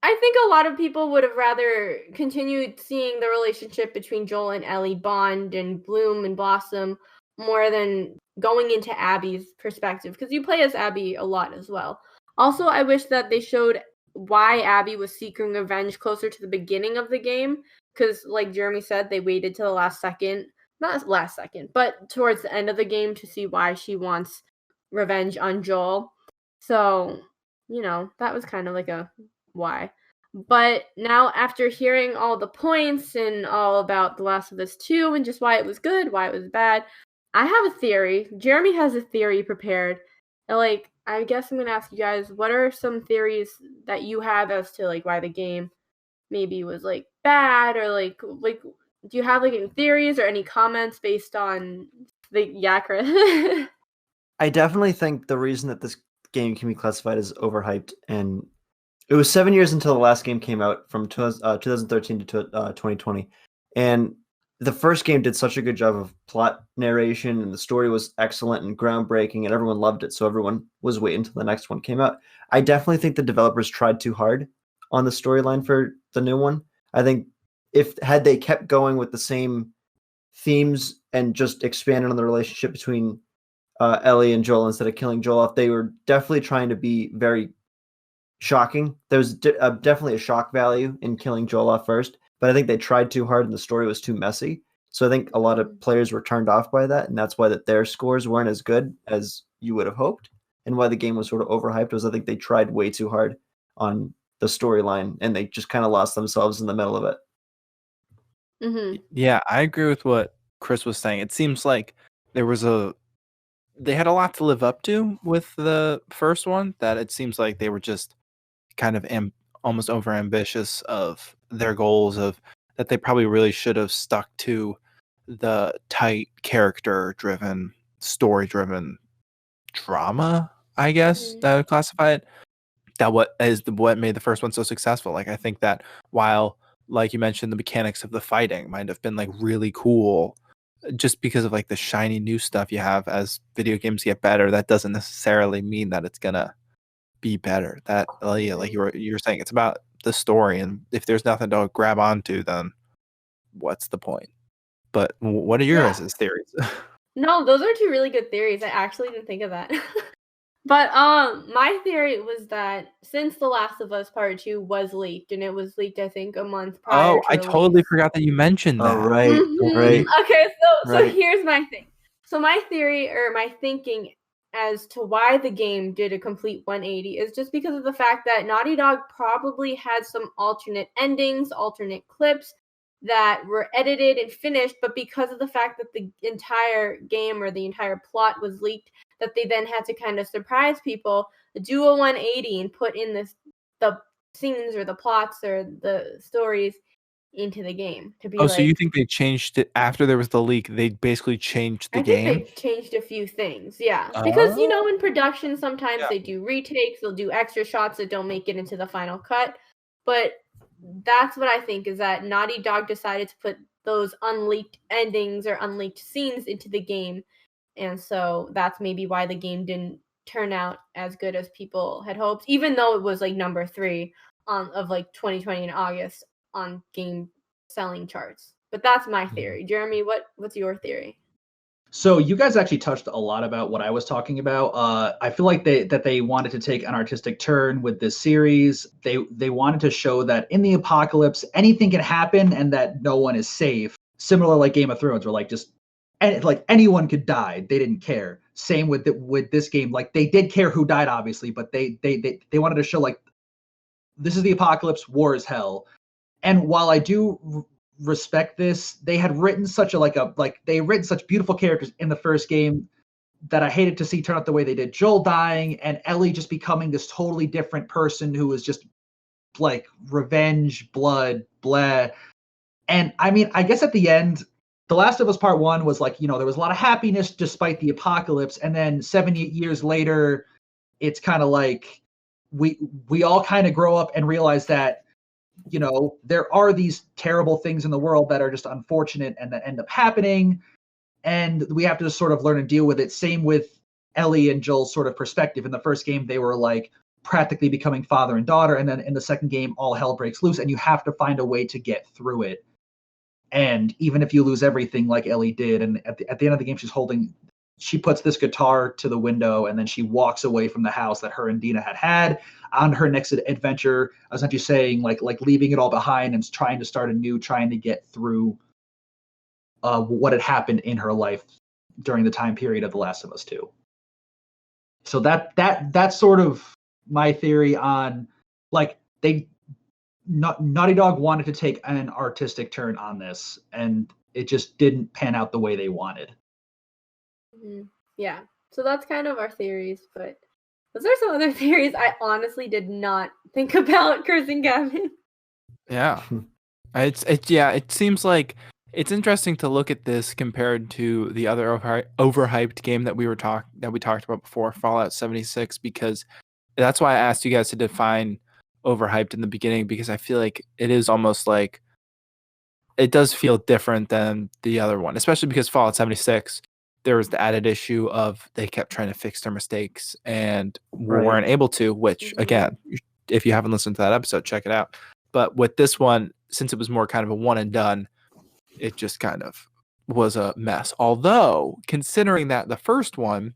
I think a lot of people would have rather continued seeing the relationship between Joel and Ellie bond and bloom and blossom more than going into Abby's perspective, because you play as Abby a lot as well. Also, I wish that they showed why Abby was seeking revenge closer to the beginning of the game, because like Jeremy said, they waited till the last second, not last second, but towards the end of the game to see why she wants revenge on Joel. So, that was kind of like a why. But now after hearing all the points and all about The Last of Us 2 and just why it was good, why it was bad, I have a theory. Jeremy has a theory prepared. And I guess I'm going to ask you guys, what are some theories that you have as to why the game maybe was bad, or do you have any theories or any comments based on the Chris? I definitely think the reason that this game can be classified as overhyped, and it was 7 years until the last game came out, from 2013 to 2020. And the first game did such a good job of plot narration, and the story was excellent and groundbreaking, and everyone loved it. So everyone was waiting until the next one came out. I definitely think the developers tried too hard on the storyline for the new one. I think had they kept going with the same themes and just expanded on the relationship between Ellie and Joel instead of killing Joel off, they were definitely trying to be very shocking. There's definitely a shock value in killing Joel off first, but I think they tried too hard and the story was too messy. So I think a lot of players were turned off by that, and that's why their scores weren't as good as you would have hoped, and why the game was sort of overhyped was I think they tried way too hard on the storyline, and they just kind of lost themselves in the middle of it. Mm-hmm. Yeah, I agree with what Chris was saying. It seems like they had a lot to live up to with the first one, that it seems like they were just kind of almost over ambitious of their goals, of that they probably really should have stuck to the tight character driven, story driven drama, I guess that I would classify it. That what made the first one so successful. I think that while, like you mentioned, the mechanics of the fighting might have been really cool, just because of the shiny new stuff you have as video games get better, that doesn't necessarily mean that it's gonna be better. That like you were saying, it's about the story, and if there's nothing to grab onto, then what's the point? But what are your guys' theories? No, those are two really good theories. I actually didn't think of that. But my theory was that since The Last of Us Part 2 was leaked, and it was leaked I think a month prior to I totally forgot that you mentioned that. Oh, right. Right. Okay, so here's my thing. So my theory, or my thinking as to why the game did a complete 180, is just because of the fact that Naughty Dog probably had some alternate endings, alternate clips, that were edited and finished, but because of the fact that the entire game or the entire plot was leaked, that they then had to kind of surprise people, do a 180 and put in the scenes or the plots or the stories into the game to be so you think they changed it after there was the leak? They basically changed the game? I think they changed a few things, yeah. Because, in production, sometimes they do retakes, they'll do extra shots that don't make it into the final cut. But that's what I think, is that Naughty Dog decided to put those unleaked endings or unleaked scenes into the game. And so that's maybe why the game didn't turn out as good as people had hoped, even though it was number 3 of 2020 in August on game selling charts. But that's my theory. Jeremy, what's your theory? So you guys actually touched a lot about what I was talking about. I feel like they wanted to take an artistic turn with this series. They wanted to show that in the apocalypse, anything can happen and that no one is safe. Similar like Game of Thrones, where anyone could die. They didn't care. Same with this game. They did care who died, obviously, but they wanted to show this is the apocalypse, war is hell. And while I do respect this, they had written such beautiful characters in the first game that I hated to see turn out the way they did. Joel dying and Ellie just becoming this totally different person who was just revenge, blood, blah. And I mean, I guess at the end, The Last of Us Part 1 was there was a lot of happiness despite the apocalypse. And then 78 years later, it's kind of we all kind of grow up and realize that there are these terrible things in the world that are just unfortunate and that end up happening. And we have to just sort of learn and deal with it. Same with Ellie and Joel's sort of perspective. In the first game, they were practically becoming father and daughter. And then in the second game, all hell breaks loose and you have to find a way to get through it. And even if you lose everything like Ellie did, and at the end of the game, she puts this guitar to the window and then she walks away from the house that her and Dina had on her next adventure, essentially saying leaving it all behind and trying to start anew, trying to get through what had happened in her life during the time period of The Last of Us 2. So that's sort of my theory on Naughty Dog wanted to take an artistic turn on this and it just didn't pan out the way they wanted. Yeah, so that's kind of our theories, but those are some other theories I honestly did not think about, Chris and Gavin. Yeah, it seems like it's interesting to look at this compared to the other overhyped game that we talked about before, Fallout 76, because that's why I asked you guys to define overhyped in the beginning, because I feel like it is almost it does feel different than the other one, especially because Fallout 76. There was the added issue of they kept trying to fix their mistakes and weren't able to, which again, if you haven't listened to that episode, check it out. But with this one, since it was more kind of a one and done, it just kind of was a mess. Although, considering that the first one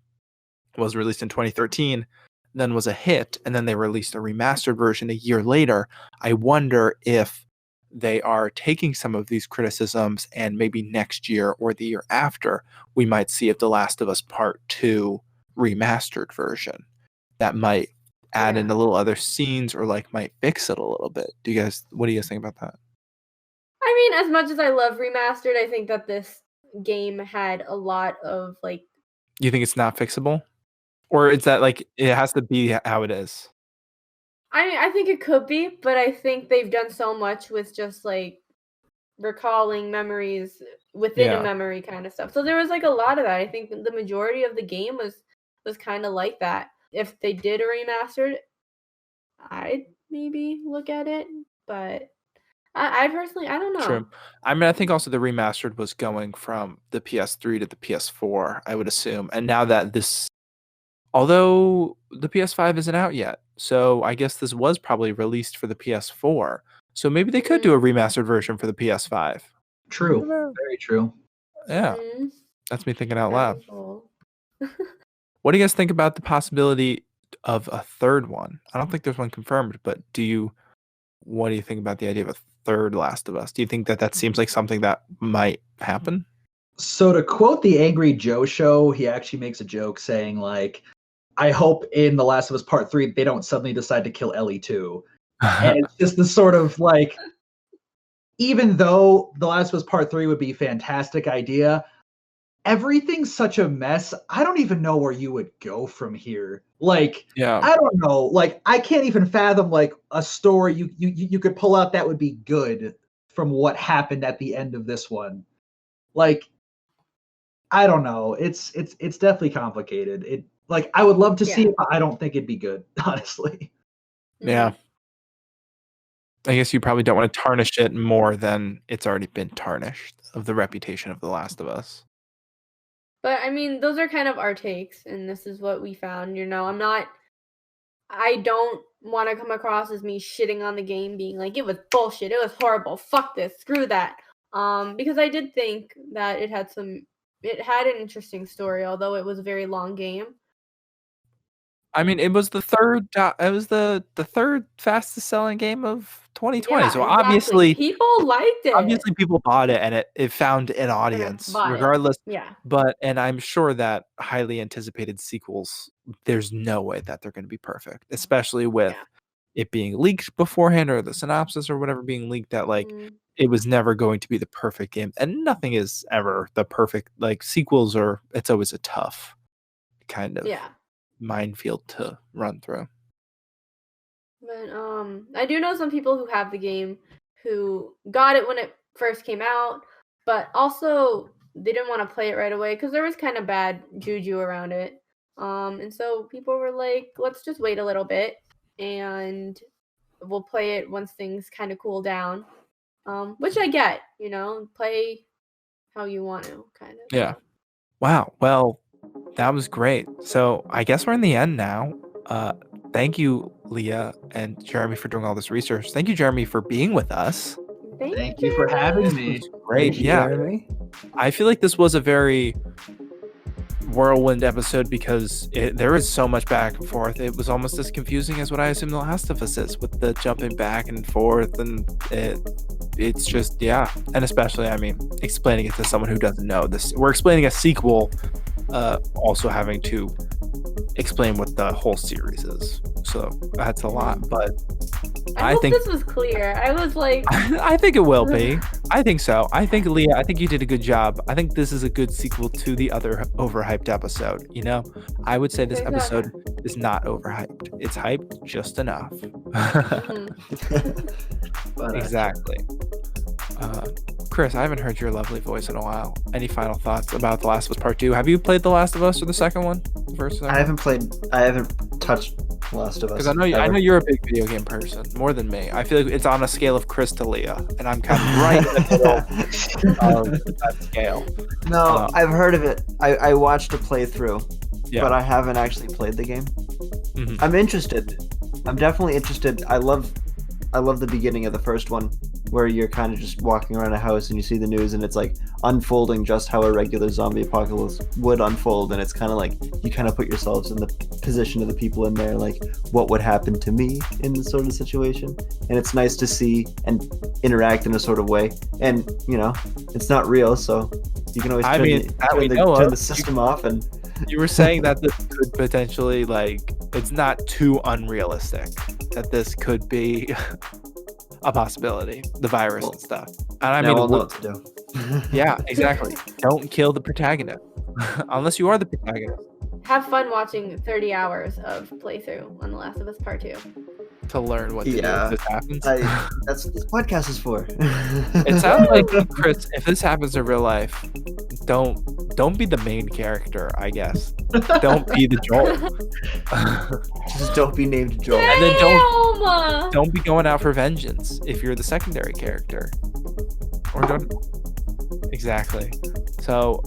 was released in 2013, then was a hit, and then they released a remastered version a year later, I wonder if they are taking some of these criticisms and maybe next year or the year after, we might see if The Last of Us Part 2 remastered version that might add in a little other scenes or might fix it a little bit. What do you guys think about that? I mean, as much as I love remastered, I think that this game had a lot of You think it's not fixable? Or is that it has to be how it is? I mean, I think it could be, but I think they've done so much with just recalling memories within a memory kind of stuff. So there was a lot of that. I think the majority of the game was kind of like that. If they did a remastered, I'd maybe look at it, but I personally, I don't know. True. I mean, I think also the remastered was going from the PS3 to the PS4, I would assume. And now that although the PS5 isn't out yet, so I guess this was probably released for the PS4. So maybe they could do a remastered version for the PS5. True. Very true. Yeah. That's me thinking out loud. Cool. What do you guys think about the possibility of a third one? I don't think there's one confirmed, but what do you think about the idea of a third Last of Us? Do you think that seems like something that might happen? So to quote the Angry Joe show, he actually makes a joke saying I hope in The Last of Us Part 3 they don't suddenly decide to kill Ellie too. And it's just this sort of even though The Last of Us Part 3 would be a fantastic idea, everything's such a mess. I don't even know where you would go from here. Like, I don't know. Like, I can't even fathom like a story you could pull out that would be good from what happened at the end of this one. Like, I don't know. It's definitely complicated. It like I would love to see it, but I don't think it'd be good, honestly. Yeah. I guess you probably don't want to tarnish it more than it's already been tarnished of the reputation of The Last of Us. But I mean, those are kind of our takes, and this is what we found. You know, I don't want to come across as me shitting on the game, being like, it was bullshit, it was horrible, fuck this, screw that. Because I did think that it had an interesting story, although it was a very long game. I mean, it was the third. It was the third fastest selling game of 2020. So obviously, people liked it. Obviously, people bought it, and it found an audience, regardless. But I'm sure that highly anticipated sequels, there's no way that they're going to be perfect, especially with it being leaked beforehand, or the synopsis or whatever being leaked. That like it was never going to be the perfect game, and nothing is ever the perfect. Like sequels are, it's always a tough kind of minefield to run through. But I do know some people who have the game who got it when it first came out, but also they didn't want to play it right away because there was kind of bad juju around it. And so people were like, let's just wait a little bit and we'll play it once things kind of cool down. Which I get, you know, play how you want to, kind of. Yeah. Wow. Well, that was great. So I guess we're in the end now. Thank you, Leah and Jeremy, for doing all this research. Thank you, Jeremy, for being with us. Thank you for having me. Great. Jeremy. I feel like this was a very whirlwind episode because there is so much back and forth. It was almost as confusing as what I assume The Last of Us is, with the jumping back and forth, and it's just, and especially, I mean, explaining it to someone who doesn't know this. We're explaining a sequel, also having to explain what the whole series is, so that's a lot. But I think this was clear. I was like, I think it will be. I think so. I think, Leah, I think you did a good job. I think this is a good sequel to the other overhyped episode. You know, I would say this episode is not overhyped. It's hyped just enough. Exactly. Chris, I haven't heard your lovely voice in a while. Any final thoughts about The Last of Us Part 2? Have you played The Last of Us, or the second one? I haven't touched The Last of Us. Because I know you're a big video game person, more than me. I feel like it's on a scale of Chris to Leah, and I'm kind of right in the middle of that scale. No, I've heard of it. I watched a playthrough, but I haven't actually played the game. Mm-hmm. I'm interested. I'm definitely interested. I love the beginning of the first one, where you're kind of just walking around a house and you see the news and it's like unfolding just how a regular zombie apocalypse would unfold, and it's kind of like you kind of put yourselves in the position of the people in there, like what would happen to me in this sort of situation. And it's nice to see and interact in a sort of way, and you know, it's not real, so you can always turn the system off. And you were saying that this could potentially, like, it's not too unrealistic that this could be a possibility, the virus and stuff. And I mean, we'll know what to do. Yeah, exactly. Don't kill the protagonist unless you are the protagonist. Have fun watching 30 hours of playthrough on The Last of Us Part 2 to learn what to do if this happens. That's what this podcast is for. It sounds like, Chris, if this happens in real life, don't be the main character, I guess. Don't be the Joel. Just don't be named Joel. And then don't be going out for vengeance if you're the secondary character. Or don't. Exactly. So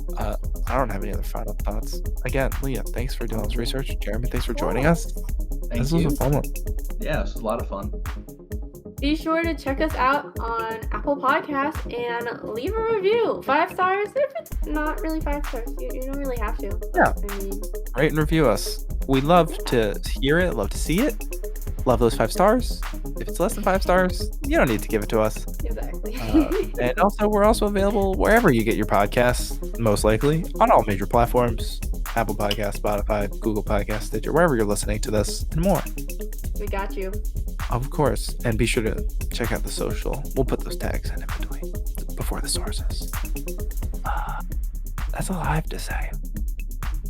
I don't have any other final thoughts. Again, Leah, thanks for doing this research. Jeremy, thanks for joining us. This was a fun one. Yeah, this was a lot of fun. Be sure to check us out on Apple Podcasts and leave a review. 5 stars. If it's not really 5 stars, you don't really have to. Yeah. I mean, rate and review us. We love to hear it, love to see it. Love those 5 stars. If it's less than 5 stars, you don't need to give it to us. Exactly. And also, we're also available wherever you get your podcasts, most likely on all major platforms: Apple Podcasts, Spotify, Google Podcasts, Stitcher, wherever you're listening to this, and more. We got you. Of course. And be sure to check out the social. We'll put those tags in between before the sources. That's all I have to say.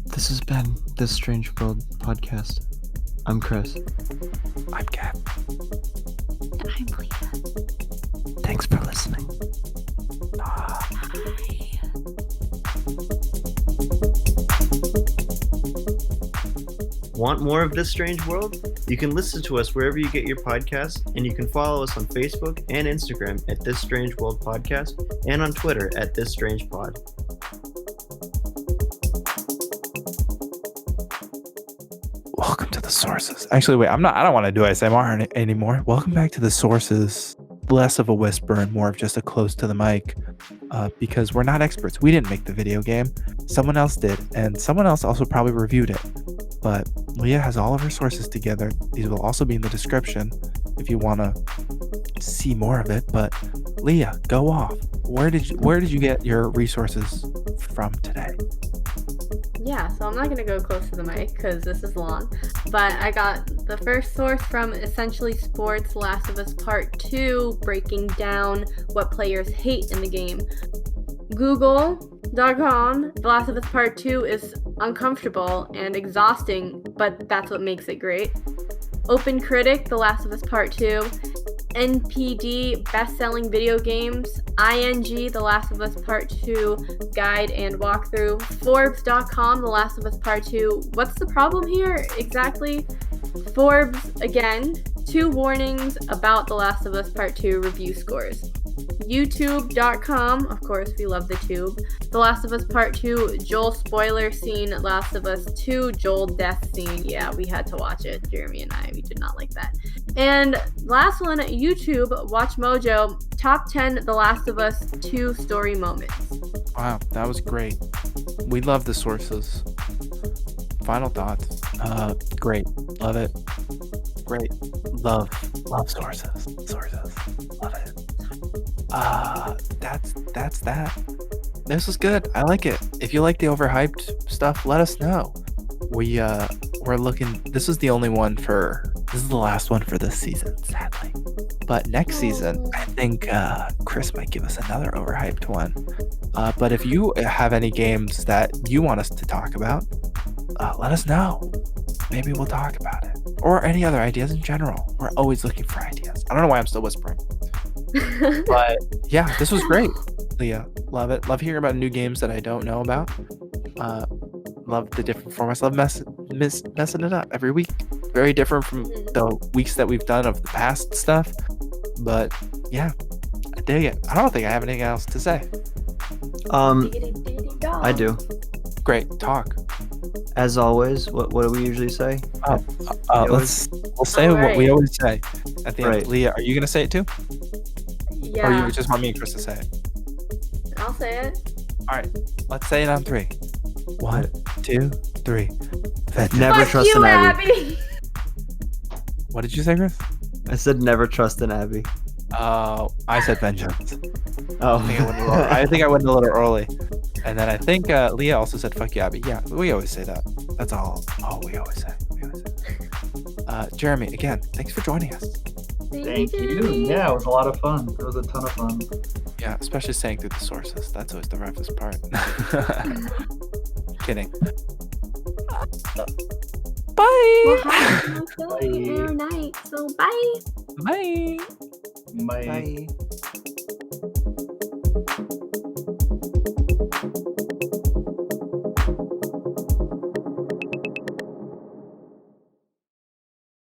This has been This Strange World podcast. I'm Chris. I'm Gavin. I'm Leah. Thanks for listening. Bye. Want more of This Strange World? You can listen to us wherever you get your podcasts, and you can follow us on Facebook and Instagram at This Strange World Podcast, and on Twitter at This Strange Pod. Welcome to the sources. Actually, wait, I don't want to do ASMR anymore. Welcome back to the sources. Less of a whisper and more of just a close to the mic, because we're not experts. We didn't make the video game. Someone else did, and someone else also probably reviewed it. But Leah has all of her sources together. These will also be in the description if you want to see more of it. But Leah, go off. Where did you get your resources from today? Yeah, so I'm not going to go close to the mic because this is long. But I got the first source from Essentially Sports, Last of Us Part 2, breaking down what players hate in the game. Google.com, The Last of Us Part 2 is uncomfortable and exhausting, but that's what makes it great. Open Critic, The Last of Us Part 2. NPD, Best-Selling Video Games. ING, The Last of Us Part 2 Guide and Walkthrough. Forbes.com, The Last of Us Part 2. What's the problem here exactly? Forbes, again, 2 warnings about The Last of Us Part 2 review scores. YouTube.com, of course, we love the tube. The Last of Us Part 2, Joel spoiler scene. Last of Us 2, Joel death scene. Yeah, we had to watch it, Jeremy and I. We did not like that. And last one, YouTube, Watch Mojo, Top 10 The Last of Us 2 story moments. Wow, that was great. We love the sources. Final thoughts. Great. Love it. Great. Love sources. Love it. That's that. This was good. I like it. If you like the overhyped stuff, let us know. We're looking. This is the last one for this season, sadly. But next season, I think Chris might give us another overhyped one. But if you have any games that you want us to talk about, let us know. Maybe we'll talk about it. Or any other ideas in general. We're always looking for ideas. I don't know why I'm still whispering. But yeah, this was great, Leah. Love it. Love hearing about new games that I don't know about. Love the different formats. Love messing it up every week. Very different from the weeks that we've done of the past stuff. But yeah, I dig it. I don't think I have anything else to say. I do. Great, talk. As always, what do we usually say? We'll say what we always say at the end. Right. Leah, are you gonna say it too? Yeah. Or you just want me and Chris to say it? I'll say it. All right, let's say it on 3. 1, 2, 3. Never Fuck trust you, an Abby. Abby. What did you say, Chris? I said never trust an Abby. Oh, I said vengeance. Oh. I think I went a little early. And then I think Leah also said fuck you, Abby. Yeah, we always say that. That's all we always say. Jeremy, again, thanks for joining us. Thank you. Yeah, it was a lot of fun. It was a ton of fun. Yeah, especially saying through the sources. That's always the roughest part. Kidding. Bye. Well, have a nice day or night. So bye. Bye. Bye. Bye.